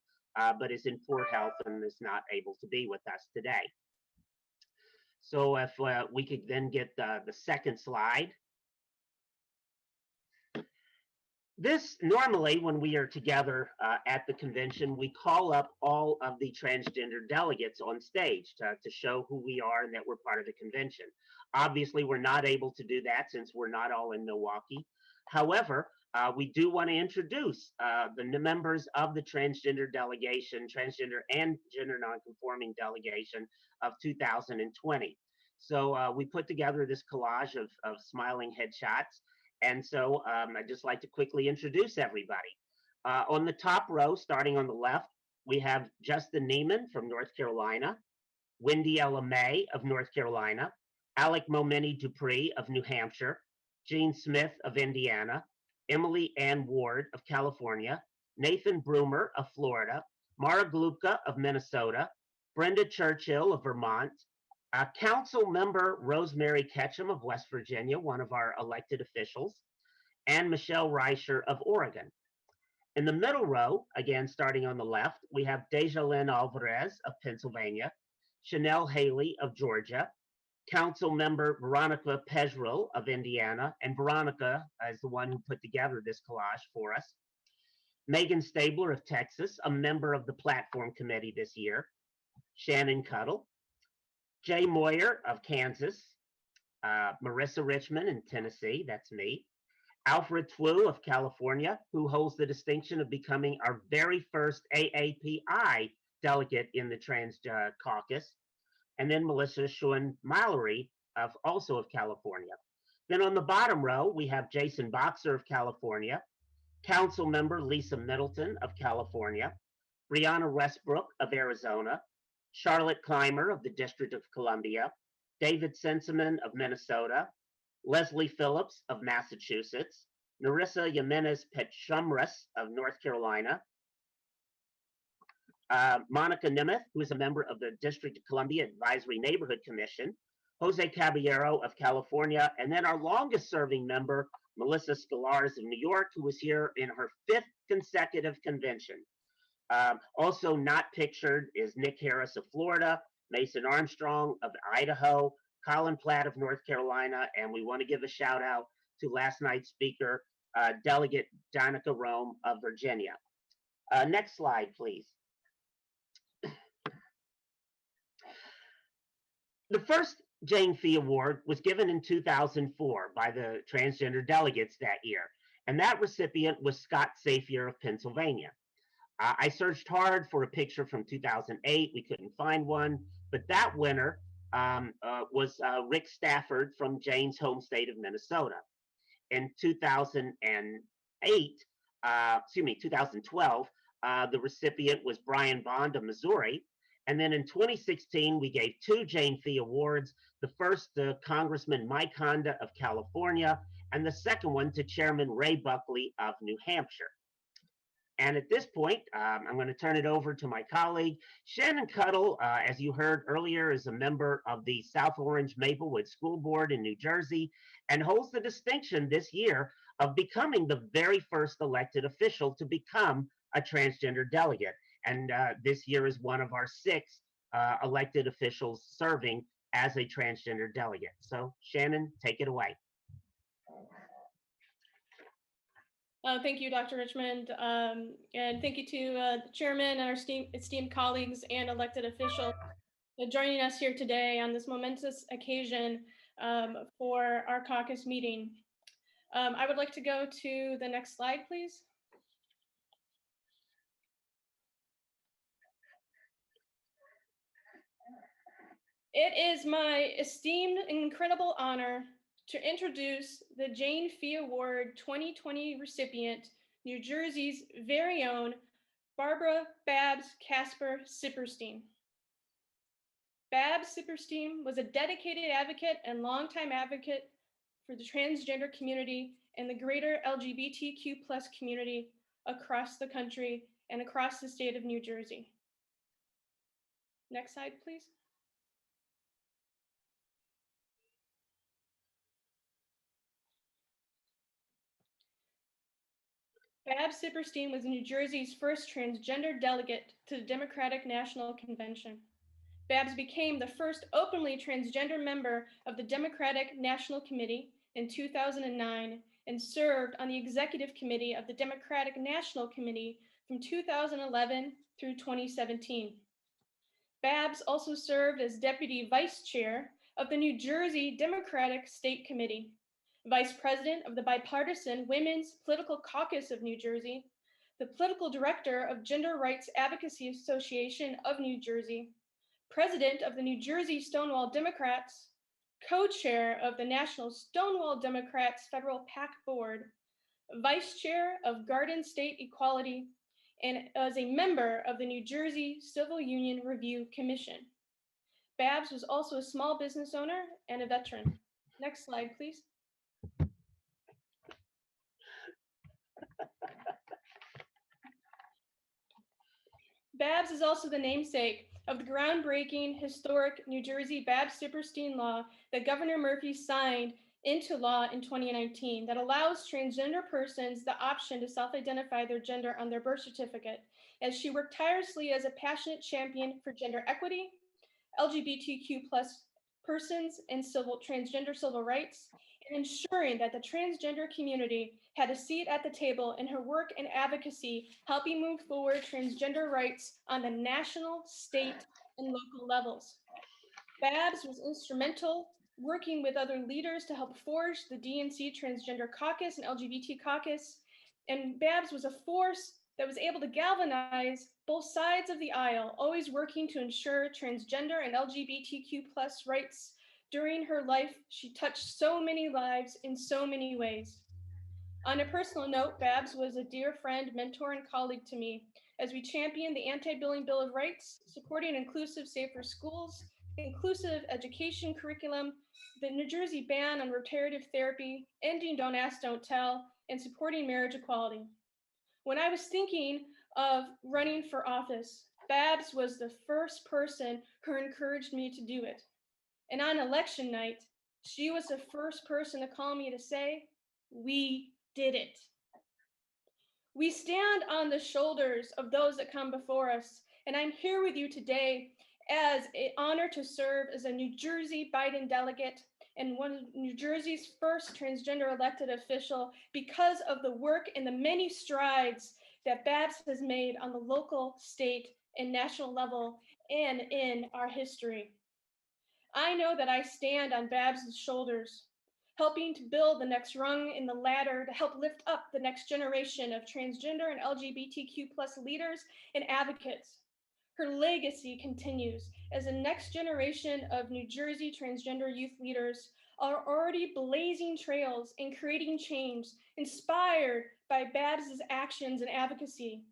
but is in poor health and is not able to be with us today. So if we could then get the second slide. This, normally, when we are together at the convention, we call up all of the transgender delegates on stage to show who we are and that we're part of the convention. Obviously, we're not able to do that since we're not all in Milwaukee. However, we do want to introduce the members of the transgender delegation, transgender and gender nonconforming delegation of 2020. So we put together this collage of smiling headshots. And so I'd just like to quickly introduce everybody. On the top row, starting on the left, we have Justin Neiman from North Carolina, Wendy Ella May of North Carolina, Alec Momeni Dupree of New Hampshire, Jean Smith of Indiana, Emily Ann Ward of California, Nathan Broomer of Florida, Mara Glupka of Minnesota, Brenda Churchill of Vermont, Council Member Rosemary Ketchum of West Virginia, one of our elected officials, and Michelle Reicher of Oregon. In the middle row, again starting on the left, we have Dejalyn Alvarez of Pennsylvania, Chanel Haley of Georgia, Council Member Veronica Pejril of Indiana, and Veronica is the one who put together this collage for us. Megan Stabler of Texas, a member of the Platform Committee this year, Shannon Cuttle, Jay Moyer of Kansas, Marissa Richmond in Tennessee, that's me, Alfred Twu of California, who holds the distinction of becoming our very first AAPI delegate in the Trans Caucus, and then Melissa Schuen Mallory, also of California. Then on the bottom row, we have Jason Boxer of California, Council Member Lisa Middleton of California, Brianna Westbrook of Arizona, Charlotte Clymer of the District of Columbia, David Senseman of Minnesota, Leslie Phillips of Massachusetts, Narissa Jimenez Petchumras of North Carolina, Monica Nemeth, who is a member of the District of Columbia Advisory Neighborhood Commission, Jose Caballero of California, and then our longest serving member, Melissa Scalars of New York, who was here in her 5th consecutive convention. Also not pictured is Nick Harris of Florida, Mason Armstrong of Idaho, Colin Platt of North Carolina, and we want to give a shout out to last night's speaker, Delegate Danica Rome of Virginia. Next slide, please. The first Jane Fee Award was given in 2004 by the transgender delegates that year, and that recipient was Scott Safier of Pennsylvania. I searched hard for a picture from 2008. We couldn't find one, but that winner was Rick Stafford from Jane's home state of Minnesota. In 2012, the recipient was Brian Bond of Missouri, And then in 2016, we gave 2 Jane Fee Awards, the first to Congressman Mike Honda of California, and the second one to Chairman Ray Buckley of New Hampshire. And at this point, I'm going to turn it over to my colleague. Shannon Cuttle, as you heard earlier, is a member of the South Orange Maplewood School Board in New Jersey and holds the distinction this year of becoming the very first elected official to become a transgender delegate. And this year is one of our 6 elected officials serving as a transgender delegate. So Shannon, take it away. Thank you, Dr. Richmond, and thank you to the chairman and our esteemed colleagues and elected officials joining us here today on this momentous occasion for our caucus meeting. I would like to go to the next slide, please. It is my esteemed and incredible honor to introduce the Jane Fee Award 2020 recipient, New Jersey's very own Barbara Babs Casper Sipperstein. Babs Sipperstein was a dedicated advocate and longtime advocate for the transgender community and the greater LGBTQ+ community across the country and across the state of New Jersey. Next slide, please. Babs Sipperstein was New Jersey's first transgender delegate to the Democratic National Convention. Babs became the first openly transgender member of the Democratic National Committee in 2009 and served on the executive committee of the Democratic National Committee from 2011 through 2017. Babs also served as deputy vice chair of the New Jersey Democratic State Committee, vice president of the bipartisan Women's Political Caucus of New Jersey, the political director of Gender Rights Advocacy Association of New Jersey, president of the New Jersey Stonewall Democrats, co-chair of the National Stonewall Democrats Federal PAC Board, vice chair of Garden State Equality, and as a member of the New Jersey Civil Union Review Commission. Babs was also a small business owner and a veteran. Next slide, please. Babs is also the namesake of the groundbreaking, historic New Jersey Babs-Sipperstein law that Governor Murphy signed into law in 2019 that allows transgender persons the option to self-identify their gender on their birth certificate, as she worked tirelessly as a passionate champion for gender equity, LGBTQ+ persons, and transgender civil rights, and ensuring that the transgender community had a seat at the table in her work and advocacy, helping move forward transgender rights on the national, state, and local levels. Babs was instrumental working with other leaders to help forge the DNC Transgender Caucus and LGBT Caucus, and Babs was a force that was able to galvanize both sides of the aisle, always working to ensure transgender and LGBTQ+ rights. During her life, she touched so many lives in so many ways. On a personal note, Babs was a dear friend, mentor, and colleague to me as we championed the Anti-Bullying Bill of Rights, supporting inclusive, safer schools, inclusive education curriculum, the New Jersey ban on reparative therapy, ending Don't Ask, Don't Tell, and supporting marriage equality. When I was thinking of running for office, Babs was the first person who encouraged me to do it. And on election night, she was the first person to call me to say, "We did it." We stand on the shoulders of those that come before us, and I'm here with you today as an honor to serve as a New Jersey Biden delegate and one of New Jersey's first transgender elected official because of the work and the many strides that Babs has made on the local, state, and national level and in our history. I know that I stand on Babs' shoulders, helping to build the next rung in the ladder to help lift up the next generation of transgender and LGBTQ+ leaders and advocates. Her legacy continues as the next generation of New Jersey transgender youth leaders are already blazing trails and creating change inspired by Babs' actions and advocacy,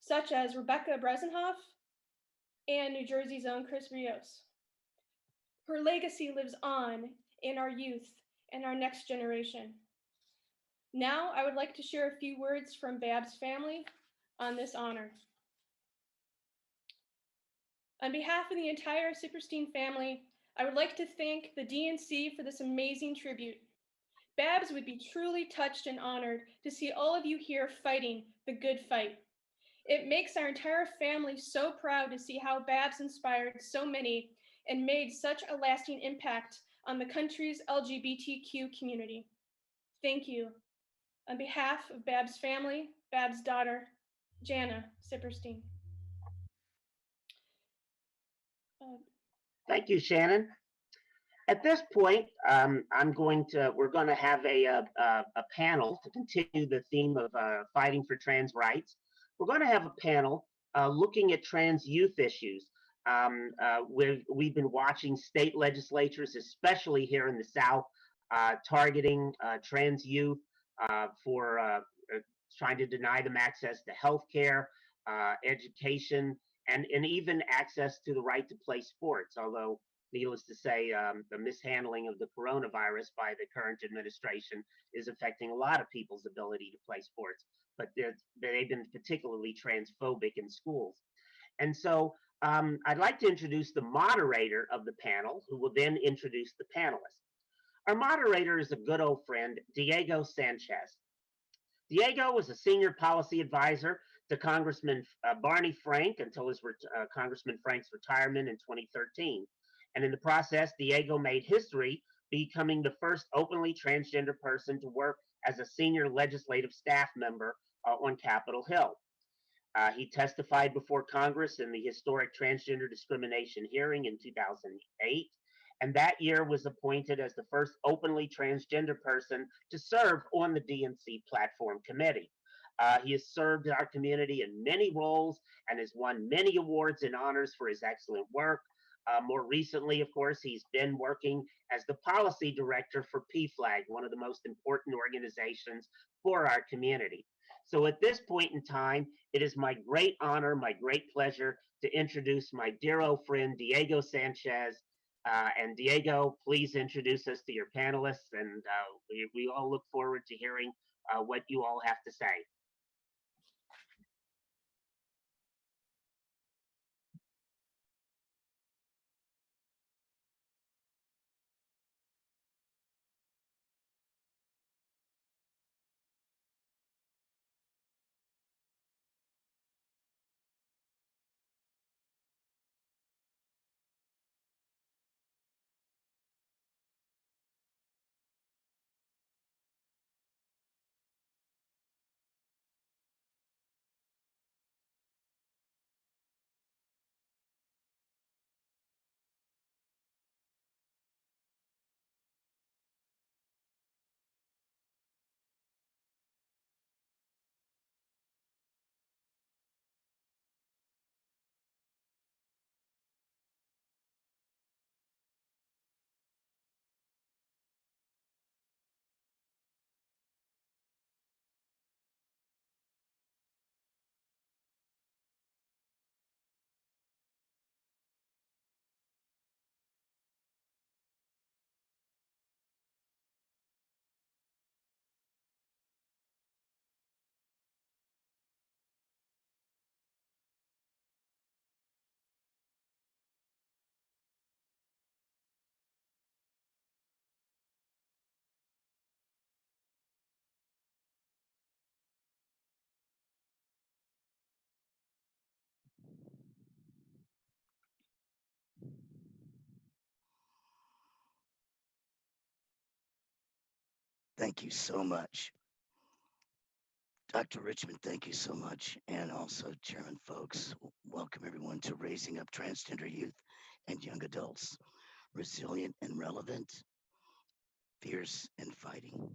such as Rebecca Bresenhoff, and New Jersey's own Chris Rios. Her legacy lives on in our youth and our next generation. Now, I would like to share a few words from Bab's family on this honor. On behalf of the entire Sipperstein family, I would like to thank the DNC for this amazing tribute. Babs would be truly touched and honored to see all of you here fighting the good fight. It makes our entire family so proud to see how Babs inspired so many and made such a lasting impact on the country's LGBTQ community. Thank you. On behalf of Babs' family, Babs' daughter, Jana Sipperstein. Thank you, Shannon. At this point, we're going to have a panel to continue the theme of fighting for trans rights. We're going to have a panel looking at trans youth issues. We've been watching state legislatures, especially here in the South, targeting trans youth for trying to deny them access to health care, education, and even access to the right to play sports, although needless to say, the mishandling of the coronavirus by the current administration is affecting a lot of people's ability to play sports, but they've been particularly transphobic in schools. And so I'd like to introduce the moderator of the panel, who will then introduce the panelists. Our moderator is a good old friend, Diego Sanchez. Diego was a senior policy advisor to Congressman Barney Frank until Congressman Frank's retirement in 2013. And in the process, Diego made history, becoming the first openly transgender person to work as a senior legislative staff member on Capitol Hill. He testified before Congress in the historic transgender discrimination hearing in 2008, and that year was appointed as the first openly transgender person to serve on the DNC platform committee. He has served our community in many roles and has won many awards and honors for his excellent work. More recently, of course, he's been working as the policy director for PFLAG, one of the most important organizations for our community. So at this point in time, it is my great honor, my great pleasure to introduce my dear old friend, Diego Sanchez. And Diego, please introduce us to your panelists, and we all look forward to hearing what you all have to say. Thank you so much. Dr. Richmond, thank you so much. And also Chairman Folks, welcome everyone to Raising Up Transgender Youth and Young Adults, Resilient and Relevant, Fierce and Fighting.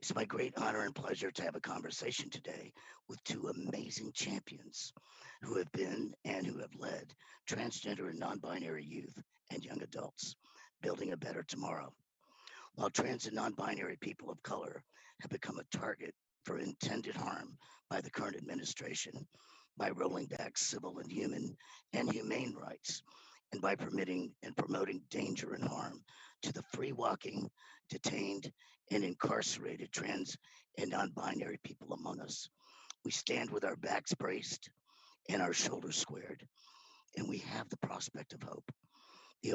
It's my great honor and pleasure to have a conversation today with two amazing champions who have been and who have led transgender and non-binary youth and young adults, building a better tomorrow. While trans and non-binary people of color have become a target for intended harm by the current administration, by rolling back civil and humane rights, and by permitting and promoting danger and harm to the free walking, detained, and incarcerated trans and non-binary people among us. We stand with our backs braced and our shoulders squared, and we have the prospect of hope. The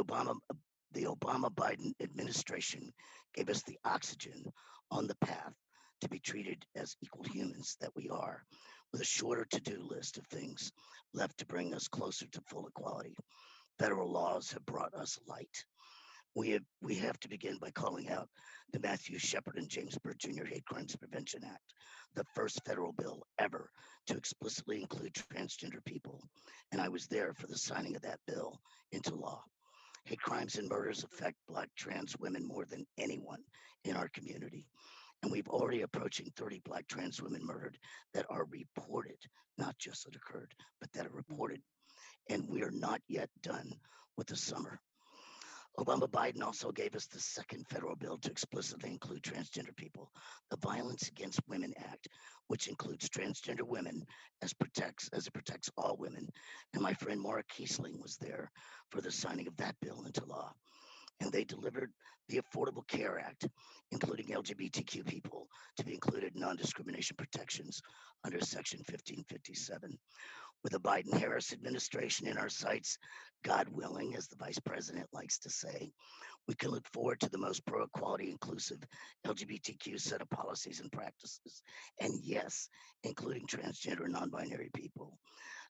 Obama-Biden administration gave us the oxygen on the path to be treated as equal humans that we are, with a shorter to-do list of things left to bring us closer to full equality. Federal laws have brought us light. We have to begin by calling out the Matthew Shepard and James Byrd Jr. Hate Crimes Prevention Act, the first federal bill ever to explicitly include transgender people. And I was there for the signing of that bill into law. Hate crimes and murders affect Black trans women more than anyone in our community. And we've already approaching 30 Black trans women murdered that are reported, not just that occurred, but that are reported. And we are not yet done with the summer. Obama-Biden also gave us the second federal bill to explicitly include transgender people, the Violence Against Women Act, which includes transgender women as it protects all women. And my friend Maura Kiesling was there for the signing of that bill into law. And they delivered the Affordable Care Act, including LGBTQ people to be included in non-discrimination protections under Section 1557. With the Biden-Harris administration in our sights, God willing, as the vice president likes to say, we can look forward to the most pro-equality, inclusive LGBTQ set of policies and practices, and yes, including transgender and non-binary people,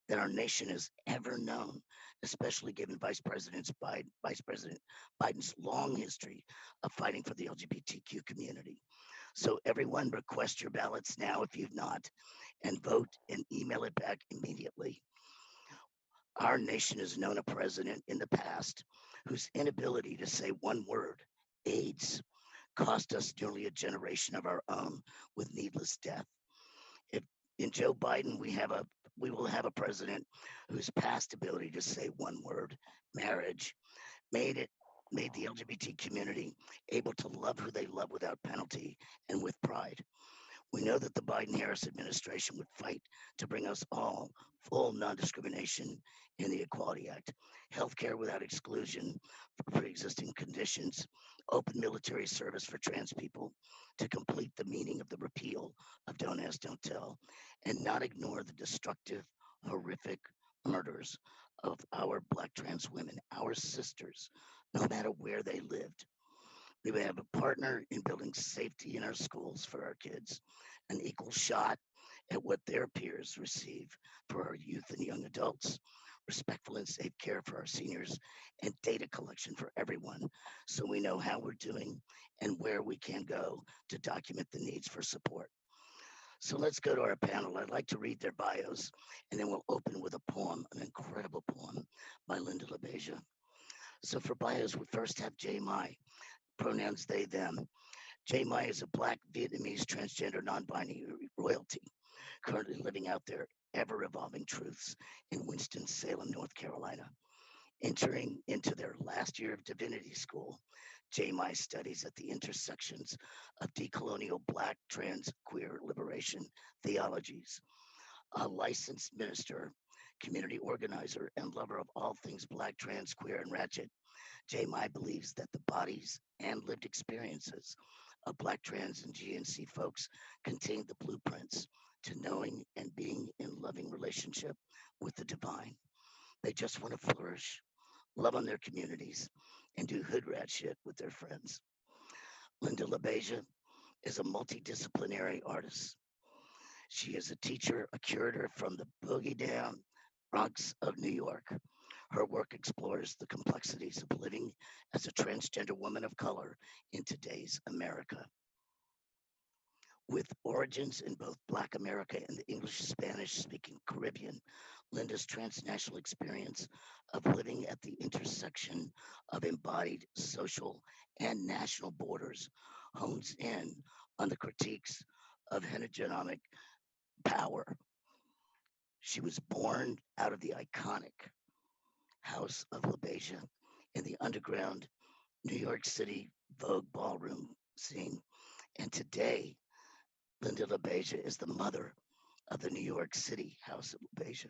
that our nation has ever known, especially given Vice President Biden's long history of fighting for the LGBTQ community. So everyone, request your ballots now if you've not, and vote and email it back immediately. Our nation has known a president in the past whose inability to say one word, AIDS, cost us nearly a generation of our own with needless death. If in Joe Biden we will have a president whose past ability to say one word, marriage, made the LGBT community able to love who they love without penalty and with pride. We know that the Biden-Harris administration would fight to bring us all full non-discrimination in the Equality Act, healthcare without exclusion for pre-existing conditions, open military service for trans people, to complete the meaning of the repeal of Don't Ask, Don't Tell, and not ignore the destructive, horrific murders of our Black trans women, our sisters, no matter where they lived. We would have a partner in building safety in our schools for our kids, an equal shot at what their peers receive for our youth and young adults, respectful and safe care for our seniors, and data collection for everyone so we know how we're doing and where we can go to document the needs for support. So let's go to our panel. I'd like to read their bios, and then we'll open with a poem, an incredible poem by Linda LaBeija. So for bios, we first have Jay Mai, pronouns they, them. Jay Mai is a Black Vietnamese transgender non-binary royalty, currently living out their ever-evolving truths in Winston-Salem, North Carolina. Entering into their last year of divinity school, Jay Mai studies at the intersections of decolonial Black, trans, queer liberation theologies. A licensed minister, community organizer, and lover of all things Black, trans, queer, and ratchet, Jay Mai believes that the bodies and lived experiences of Black, trans, and GNC folks contain the blueprints to knowing and being in loving relationship with the divine. They just want to flourish, love on their communities, and do hood rat shit with their friends. Linda LaBeija is a multidisciplinary artist. She is a teacher, a curator from the Boogie Down Bronx of New York. Her work explores the complexities of living as a transgender woman of color in today's America. With origins in both Black America and the English-Spanish speaking Caribbean, Linda's transnational experience of living at the intersection of embodied social and national borders hones in on the critiques of hegemonic power. She was born out of the iconic House of LaBeija in the underground New York City Vogue ballroom scene. And today, Linda LaBeija is the mother of the New York City House of LaBeija.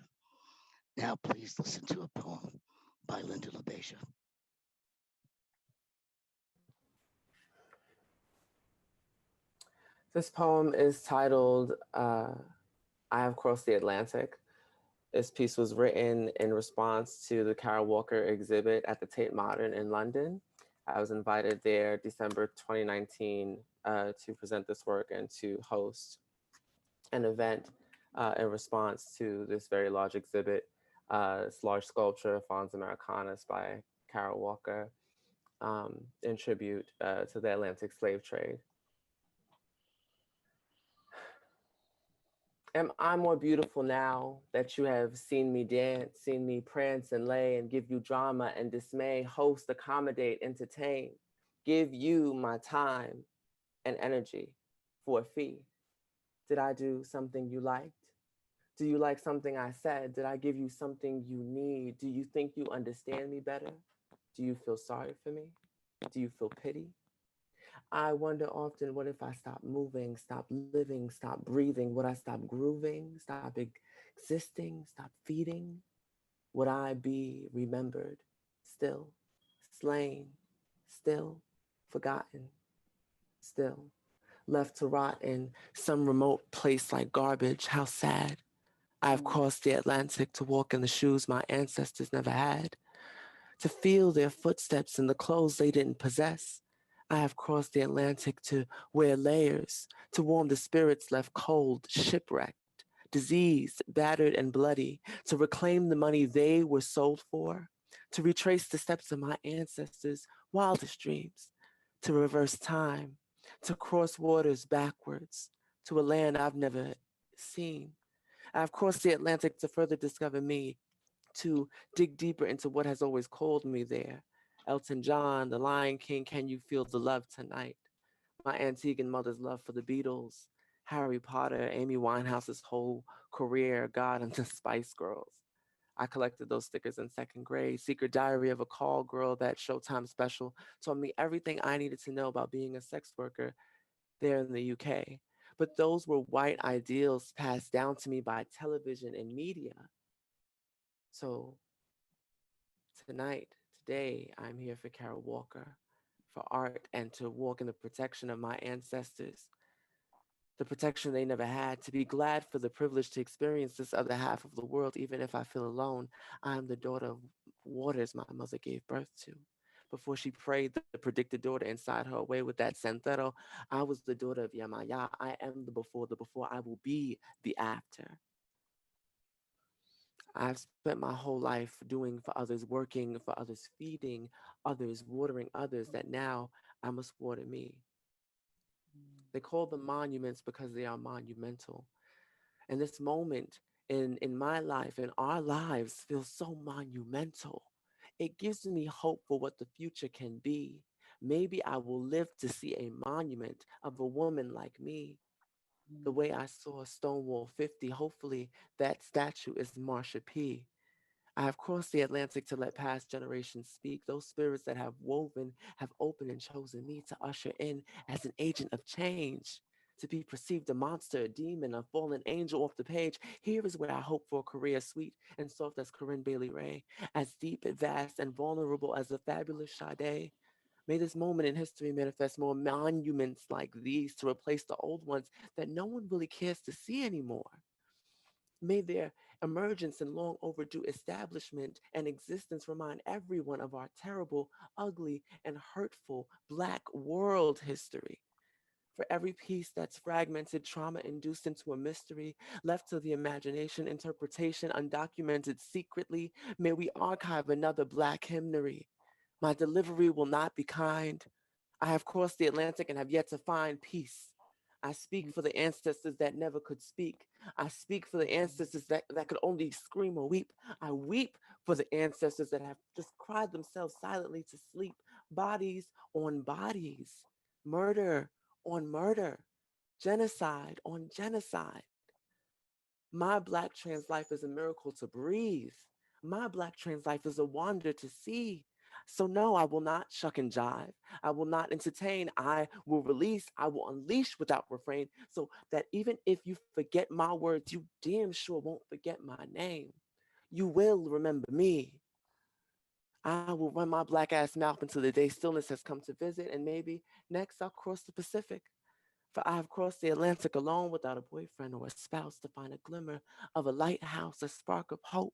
Now please listen to a poem by Linda LaBeija. This poem is titled I Have Crossed the Atlantic. This piece was written in response to the Kara Walker exhibit at the Tate Modern in London. I was invited there December 2019 to present this work and to host an event in response to this very large exhibit, this large sculpture, Fons Americanus by Kara Walker, in tribute to the Atlantic slave trade. Am I more beautiful now that you have seen me dance, seen me prance and lay and give you drama and dismay, host, accommodate, entertain, give you my time and energy for a fee? Did I do something you liked? Do you like something I said? Did I give you something you need? Do you think you understand me better? Do you feel sorry for me? Do you feel pity? I wonder often, what if I stop moving, stop living, stop breathing? Would I stop grooving, stop existing, stop feeding? Would I be remembered, still, slain, still, forgotten, still, left to rot in some remote place like garbage? How sad. I have crossed the Atlantic to walk in the shoes my ancestors never had, to feel their footsteps in the clothes they didn't possess. I have crossed the Atlantic to wear layers, to warm the spirits left cold, shipwrecked, diseased, battered, and bloody, to reclaim the money they were sold for, to retrace the steps of my ancestors' wildest dreams, to reverse time, to cross waters backwards, to a land I've never seen. I've crossed the Atlantic to further discover me, to dig deeper into what has always called me there. Elton John, The Lion King, Can You Feel the Love Tonight? My Antiguan mother's love for the Beatles, Harry Potter, Amy Winehouse's whole career, God and the Spice Girls. I collected those stickers in second grade. Secret Diary of a Call Girl, that Showtime special, told me everything I needed to know about being a sex worker there in the UK. But those were white ideals passed down to me by television and media. So today, I'm here for Kara Walker, for art, and to walk in the protection of my ancestors, the protection they never had, to be glad for the privilege to experience this other half of the world, even if I feel alone. I am the daughter of waters my mother gave birth to. Before she prayed the predicted daughter inside her away with that sentero, I was the daughter of Yamaya. I am the before, I will be the after. I've spent my whole life doing for others, working for others, feeding others, watering others, that now I must water me. They call them monuments because they are monumental. And this moment in my life, in our lives, feels so monumental. It gives me hope for what the future can be. Maybe I will live to see a monument of a woman like me. The way I saw Stonewall 50, hopefully that statue is Marsha P. I have crossed the Atlantic to let past generations speak. Those spirits that have woven, have opened and chosen me to usher in as an agent of change, to be perceived a monster, a demon, a fallen angel off the page. Here is where I hope for a career sweet and soft as Corinne Bailey Rae, as deep, vast, and vulnerable as the fabulous Sade. May this moment in history manifest more monuments like these to replace the old ones that no one really cares to see anymore. May their emergence and long overdue establishment and existence remind everyone of our terrible, ugly, and hurtful Black world history. For every piece that's fragmented, trauma-induced into a mystery, left to the imagination, interpretation, undocumented secretly, may we archive another Black hymnary. My delivery will not be kind. I have crossed the Atlantic and have yet to find peace. I speak for the ancestors that never could speak. I speak for the ancestors that could only scream or weep. I weep for the ancestors that have just cried themselves silently to sleep. Bodies on bodies, murder on murder, genocide on genocide. My Black trans life is a miracle to breathe. My Black trans life is a wonder to see. So no, I will not shuck and jive. I will not entertain. I will release. I will unleash without refrain, so that even if you forget my words, you damn sure won't forget my name. You will remember me. I will run my black ass mouth until the day stillness has come to visit, and maybe next I'll cross the Pacific. For I have crossed the Atlantic alone without a boyfriend or a spouse to find a glimmer of a lighthouse, a spark of hope.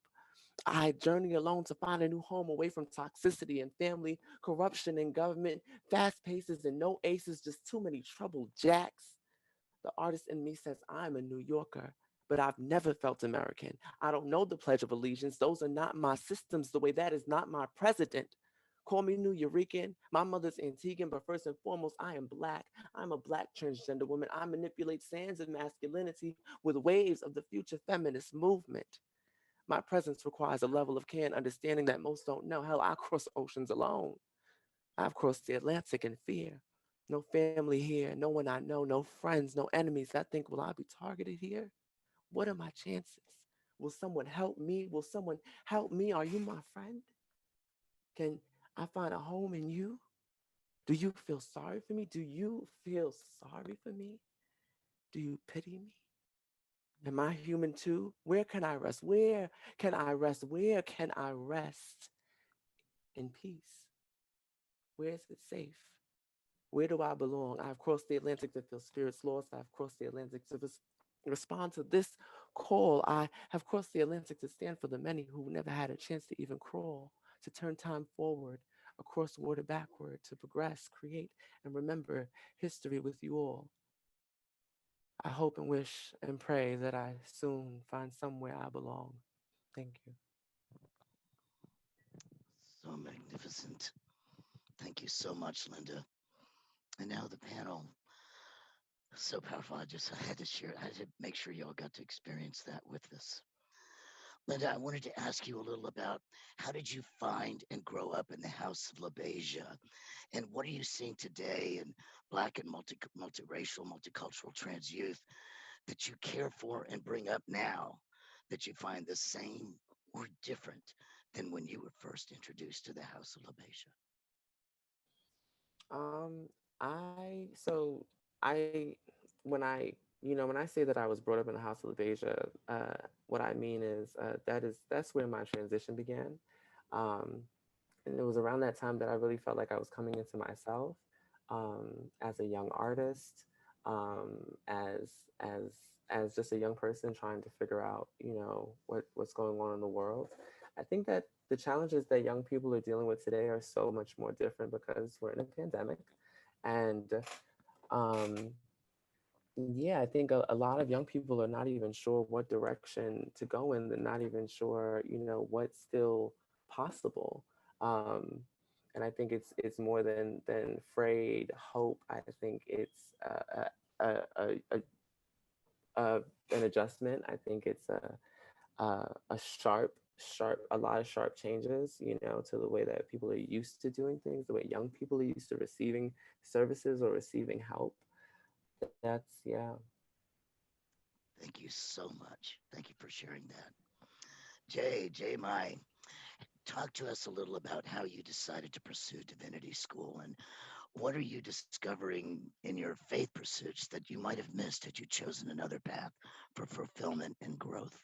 I journey alone to find a new home away from toxicity and family, corruption and government, fast paces and no aces, just too many troubled jacks. The artist in me says I'm a New Yorker, but I've never felt American. I don't know the Pledge of Allegiance. Those are not my systems, the way that is not my president. Call me New Eurekan. My mother's Antiguan, but first and foremost, I am Black. I'm a Black transgender woman. I manipulate sands of masculinity with waves of the future feminist movement. My presence requires a level of care and understanding that most don't know. Hell, I cross oceans alone. I've crossed the Atlantic in fear. No family here, no one I know, no friends, no enemies. I think, will I be targeted here? What are my chances? Will someone help me? Will someone help me? Are you my friend? Can I find a home in you? Do you feel sorry for me? Do you feel sorry for me? Do you pity me? Am I human too? Where can I rest? Where can I rest? Where can I rest in peace? Where is it safe? Where do I belong? I've crossed the Atlantic to feel spirits lost. I've crossed the Atlantic to respond to this call. I have crossed the Atlantic to stand for the many who never had a chance to even crawl, to turn time forward, across water backward, to progress, create, and remember history with you all. I hope and wish and pray that I soon find somewhere I belong. Thank you. So magnificent. Thank you so much, Linda. And now the panel. So powerful. I had to share, I had to make sure y'all got to experience that with us. Linda, I wanted to ask you a little about how did you find and grow up in the House of LaBeija? And what are you seeing today in Black and multiracial, multicultural trans youth that you care for and bring up now that you find the same or different than when you were first introduced to the House of LaBeija? When I say that I was brought up in the House of LaBeija, what I mean is that's where my transition began. And it was around that time that I really felt like I was coming into myself as a young artist, as just a young person trying to figure out, what's going on in the world. I think that the challenges that young people are dealing with today are so much more different because we're in a pandemic. And yeah, I think a lot of young people are not even sure what direction to go in. They're not even sure, what's still possible. And I think it's more than afraid, hope. I think it's an adjustment. I think it's a lot of sharp changes, to the way that people are used to doing things, the way young people are used to receiving services or receiving help. Yeah. Thank you so much. Thank you for sharing that. Jay Mai, talk to us a little about how you decided to pursue divinity school and what are you discovering in your faith pursuits that you might have missed had you chosen another path for fulfillment and growth?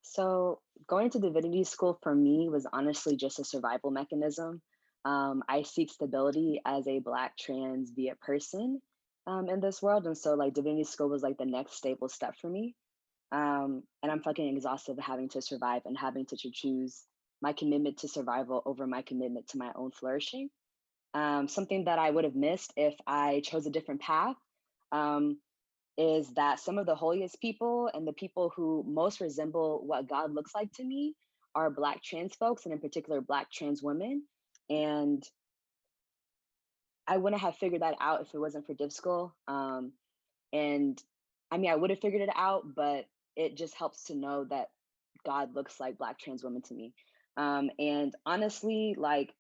So going to divinity school for me was honestly just a survival mechanism. I seek stability as a Black trans via person in this world. And so like divinity school was like the next stable step for me. And I'm fucking exhausted of having to survive and having to choose my commitment to survival over my commitment to my own flourishing. Something that I would have missed if I chose a different path is that some of the holiest people and the people who most resemble what God looks like to me are Black trans folks, and in particular, Black trans women. And I wouldn't have figured that out if it wasn't for Div School. And I mean, I would have figured it out, but it just helps to know that God looks like Black trans women to me. And honestly, like,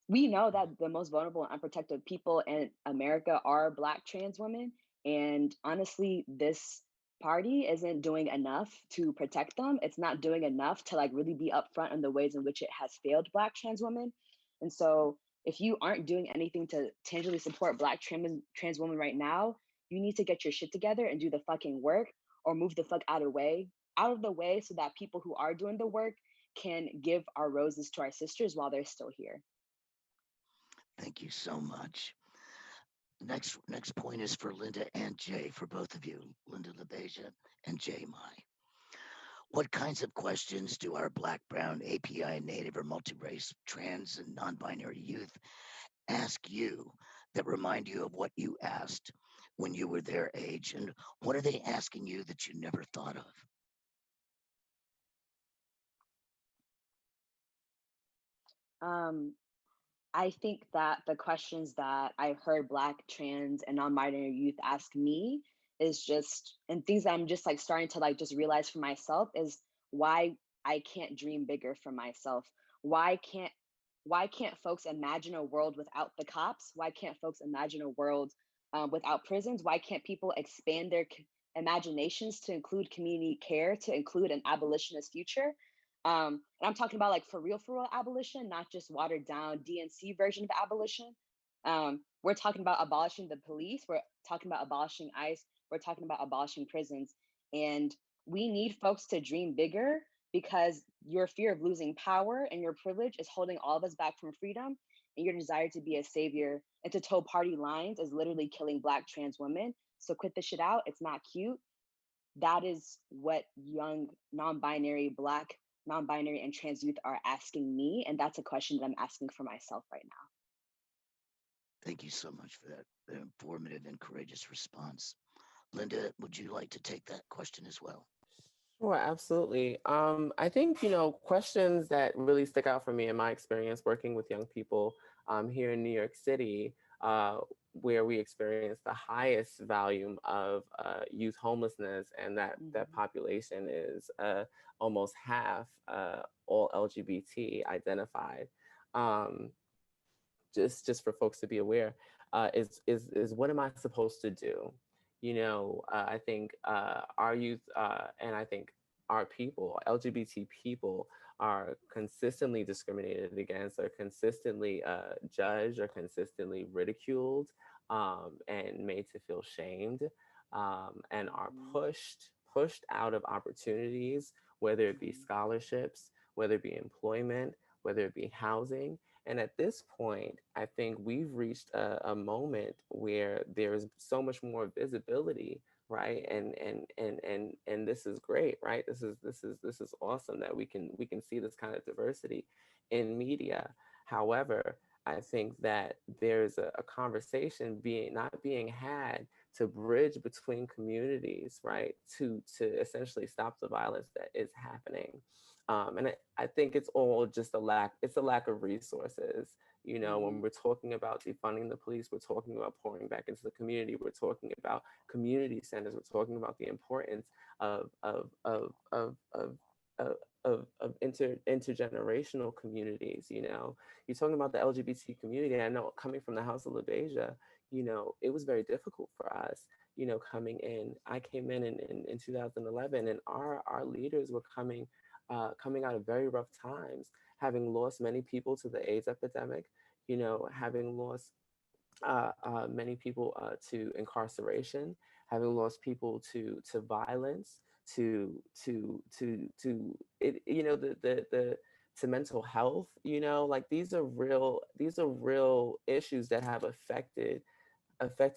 we know that the most vulnerable and unprotected people in America are Black trans women. And honestly, this party isn't doing enough to protect them. It's not doing enough to like really be upfront on the ways in which it has failed Black trans women. And so if you aren't doing anything to tangibly support Black trans women right now, you need to get your shit together and do the fucking work, or move the fuck out of the way so that people who are doing the work can give our roses to our sisters while they're still here. Thank you so much. Next point is for Linda and Jay, for both of you, Linda LaBeija and Jay Mai. What kinds of questions do our Black, Brown, API, Native, or multi-race, trans, and non-binary youth ask you that remind you of what you asked when you were their age? And what are they asking you that you never thought of? I think that the questions that I heard Black, trans, and non-binary youth ask me is just, and things that I'm just like starting to like just realize for myself, is why I can't dream bigger for myself. Why can't folks imagine a world without the cops? Why can't folks imagine a world without prisons? Why can't people expand their imaginations to include community care, to include an abolitionist future? And I'm talking about like for real abolition, not just watered down DNC version of abolition. We're talking about abolishing the police. We're talking about abolishing ICE. We're talking about abolishing prisons. And we need folks to dream bigger, because your fear of losing power and your privilege is holding all of us back from freedom. And your desire to be a savior and to toe party lines is literally killing Black trans women. So quit the shit out. It's not cute. That is what young non-binary Black, non-binary, and trans youth are asking me. And that's a question that I'm asking for myself right now. Thank you so much for that informative and courageous response. Linda, would you like to take that question as well? Sure, absolutely. I think, questions that really stick out for me in my experience working with young people here in New York City, where we experience the highest volume of youth homelessness, and that population is almost half all LGBT identified. Just for folks to be aware, is what am I supposed to do? I think our youth and I think our people, LGBT people, are consistently discriminated against, or consistently judged, or consistently ridiculed, and made to feel shamed, and are pushed out of opportunities, whether it be scholarships, whether it be employment, whether it be housing. And at this point, I think we've reached a moment where there's so much more visibility, right? And this is great, right? This is awesome that we can see this kind of diversity in media. However, I think that there's a conversation not being had to bridge between communities, right? To essentially stop the violence that is happening. And I think it's all just a lack of resources. When we're talking about defunding the police, we're talking about pouring back into the community. We're talking about community centers. We're talking about the importance of intergenerational communities. You're talking about the LGBT community. I know, coming from the House of LaBeija, it was very difficult for us. Coming in, I came in 2011, and our leaders were coming out of very rough times, having lost many people to the AIDS epidemic, having lost many people to incarceration, having lost people to violence, to it, to mental health. Like these are real issues that have affected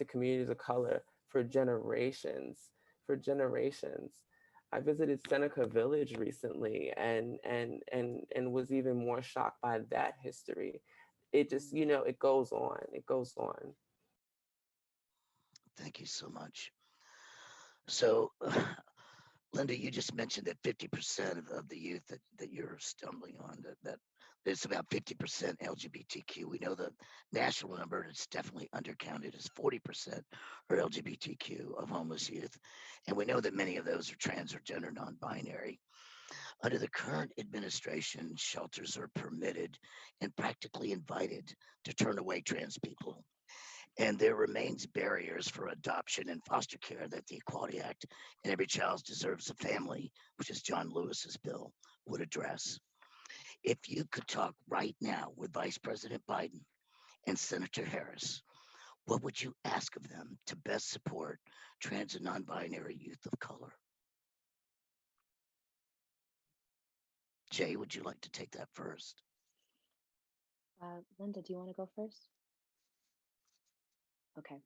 communities of color for generations. I visited Seneca Village recently and was even more shocked by that history. It just, it goes on. Thank you so much. So, Linda, you just mentioned that 50% of the youth that you're stumbling on, that it's about 50% LGBTQ. We know the national number is definitely undercounted, is 40% are LGBTQ of homeless youth. And we know that many of those are trans or gender non-binary. Under the current administration, shelters are permitted and practically invited to turn away trans people. and there remains barriers for adoption and foster care that the Equality Act and Every Child Deserves a Family, which is John Lewis's bill, would address. If you could talk right now with Vice President Biden and Senator Harris, what would you ask of them to best support trans and non-binary youth of color? Jay, would you like to take that first? Linda, do you want to go first? Okay.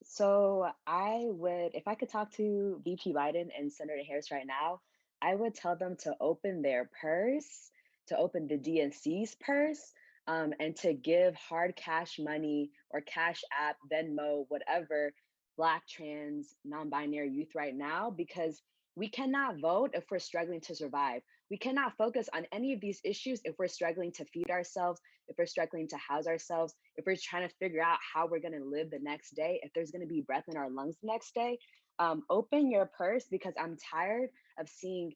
So I would, if I could talk to VP Biden and Senator Harris right now, I would tell them to open their purse, to open the DNC's purse, and to give hard cash money or Cash App, Venmo, whatever, Black, trans, non-binary youth right now, because we cannot vote if we're struggling to survive. We cannot focus on any of these issues if we're struggling to feed ourselves, if we're struggling to house ourselves, if we're trying to figure out how we're going to live the next day, if there's going to be breath in our lungs the next day. Open your purse, because I'm tired of seeing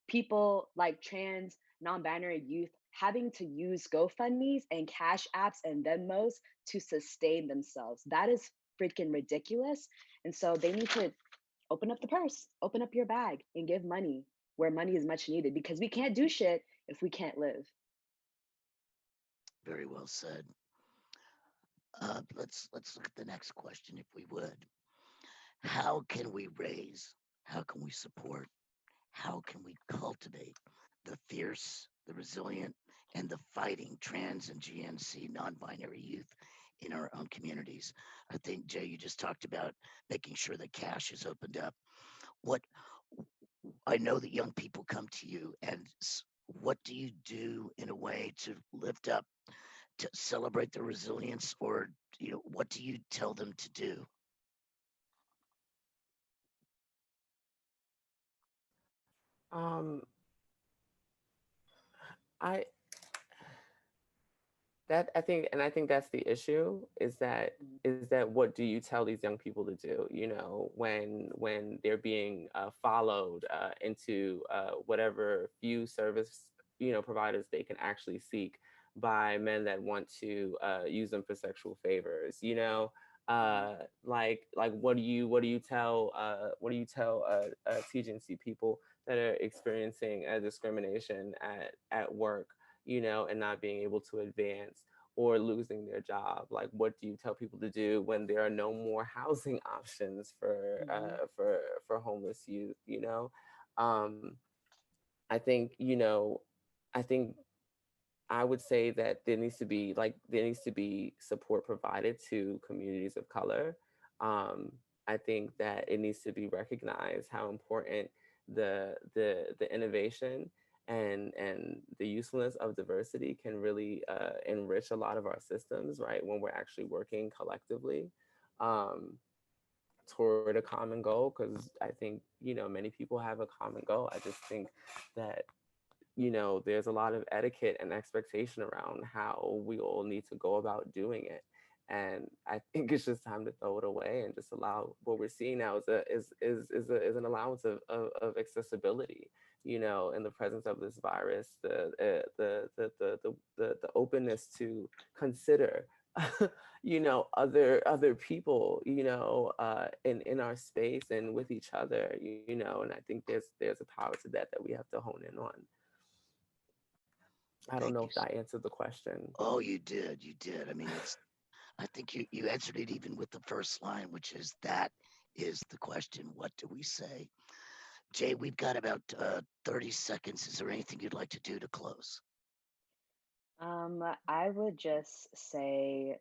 people like trans, non-binary youth having to use GoFundMe's and Cash Apps and Venmos to sustain themselves. That is freaking ridiculous. And so they need to open up the purse, open up your bag, and give money where money is much needed, because we can't do shit if we can't live. Very well said. Let's look at the next question, if we would. How can we raise, how can we support, how can we cultivate the fierce, the resilient, and the fighting trans and GNC non-binary youth in our own communities? I think, Jay, you just talked about making sure that cash is opened up. What I know that young people come to you, and what do you do in a way to lift up, to celebrate their resilience, or what do you tell them to do? I I think, and I think that's the issue, is that what do you tell these young people to do? You know, when they're being followed into whatever few service providers they can actually seek by men that want to use them for sexual favors. You know, like what do you tell TGNC people that are experiencing discrimination at work, you know, and not being able to advance or losing their job? Like, what do you tell people to do when there are no more housing options for homeless youth? You know, I think I would say that there needs to be support provided to communities of color. I think that it needs to be recognized how important the innovation and the usefulness of diversity can really enrich a lot of our systems, right? When we're actually working collectively toward a common goal, because I think, many people have a common goal. I just think that, there's a lot of etiquette and expectation around how we all need to go about doing it. And I think it's just time to throw it away and just allow what we're seeing now is an allowance of accessibility, in the presence of this virus, the openness to consider, other people, in our space and with each other, and I think there's a power to that we have to hone in on. I don't know if that answered the question. Oh, you did. I mean, I think you answered it even with the first line, which is, that is the question. What do we say? Jay, we've got about 30 seconds. Is there anything you'd like to do to close? I would just say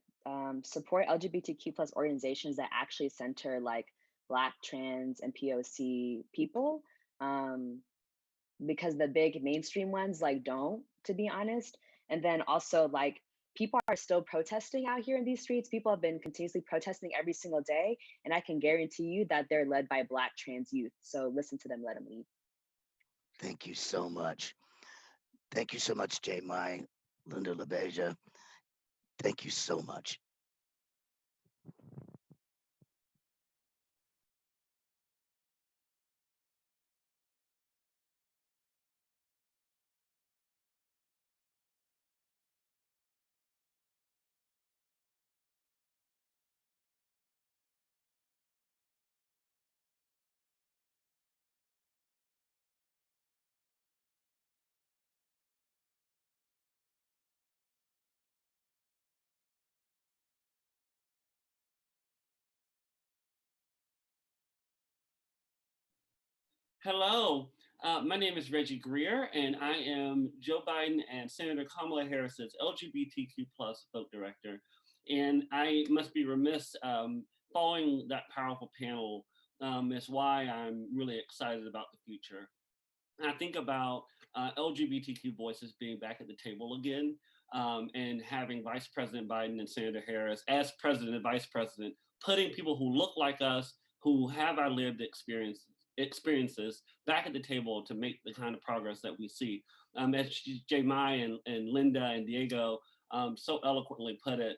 support LGBTQ plus organizations that actually center like Black, trans, and POC people, because the big mainstream ones don't, to be honest. And then also people are still protesting out here in these streets. People have been continuously protesting every single day, and I can guarantee you that they're led by Black trans youth. So listen to them, let them lead. Thank you so much. Thank you so much, Jay Mai, Linda LaBeija. Thank you so much. Hello, my name is Reggie Greer, and I am Joe Biden and Senator Kamala Harris's LGBTQ plus vote director. And I must be remiss following that powerful panel is why I'm really excited about the future. I think about LGBTQ voices being back at the table again, and having Vice President Biden and Senator Harris as president and vice president, putting people who look like us, who have our lived experiences back at the table to make the kind of progress that we see. As Jemai and Linda and Diego so eloquently put it,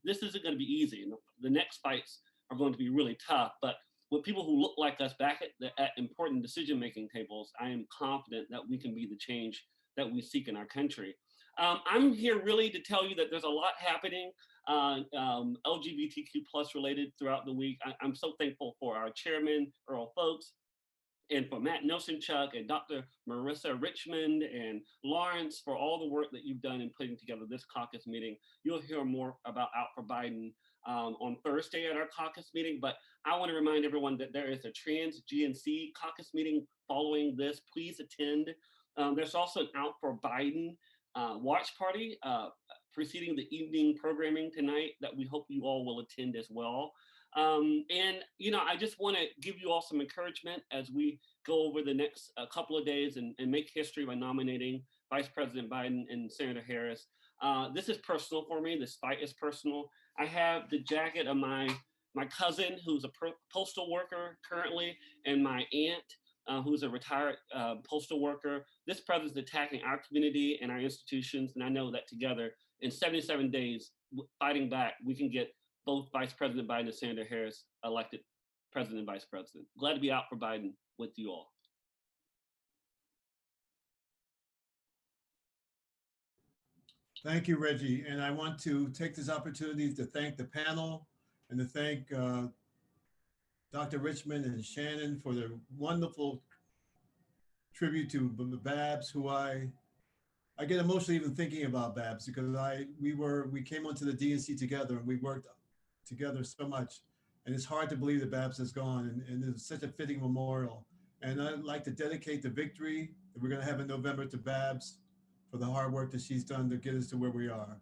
this isn't going to be easy. The next fights are going to be really tough, but with people who look like us back at important decision-making tables, I am confident that we can be the change that we seek in our country. I'm here really to tell you that there's a lot happening LGBTQ plus related throughout the week. I'm so thankful for our chairman, Earl Folks, and for Matt Nosenchuk and Dr. Marissa Richmond and Lawrence for all the work that you've done in putting together this caucus meeting. You'll hear more about Out for Biden on Thursday at our caucus meeting, but I want to remind everyone that there is a trans GNC caucus meeting following this. Please attend. There's also an Out for Biden watch party preceding the evening programming tonight that we hope you all will attend as well. And, you know, I just want to give you all some encouragement as we go over the next couple of days and make history by nominating Vice President Biden and Senator Harris. This is personal for me. This fight is personal. I have the jacket of my cousin, who's a postal worker currently, and my aunt, who's a retired postal worker. This president's attacking our community and our institutions, and I know that together, in 77 days, fighting back, we can get both Vice President Biden and Senator Harris elected president and vice president. Glad to be out for Biden with you all. Thank you, Reggie. And I want to take this opportunity to thank the panel and to thank Dr. Richmond and Shannon for their wonderful tribute to Babs, who I get emotional even thinking about Babs, because we came onto the DNC together and we worked together so much, and it's hard to believe that Babs is gone, and it's such a fitting memorial. And I'd like to dedicate the victory that we're going to have in November to Babs for the hard work that she's done to get us to where we are.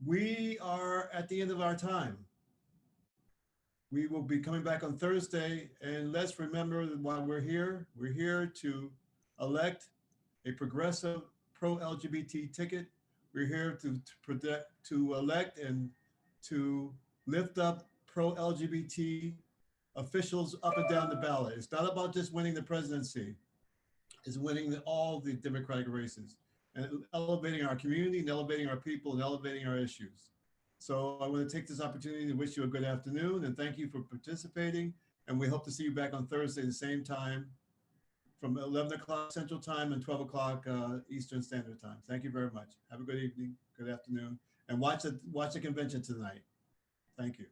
We are at the end of our time. We will be coming back on Thursday, and let's remember why we're here. We're here to elect a progressive pro-LGBT ticket. We're here to elect and to lift up pro-LGBT officials up and down the ballot. It's not about just winning the presidency. It's winning all the Democratic races and elevating our community and elevating our people and elevating our issues. So I want to take this opportunity to wish you a good afternoon and thank you for participating. And we hope to see you back on Thursday at the same time from 11 o'clock Central Time and 12 o'clock Eastern Standard Time. Thank you very much. Have a good evening, good afternoon, and watch the convention tonight. Thank you.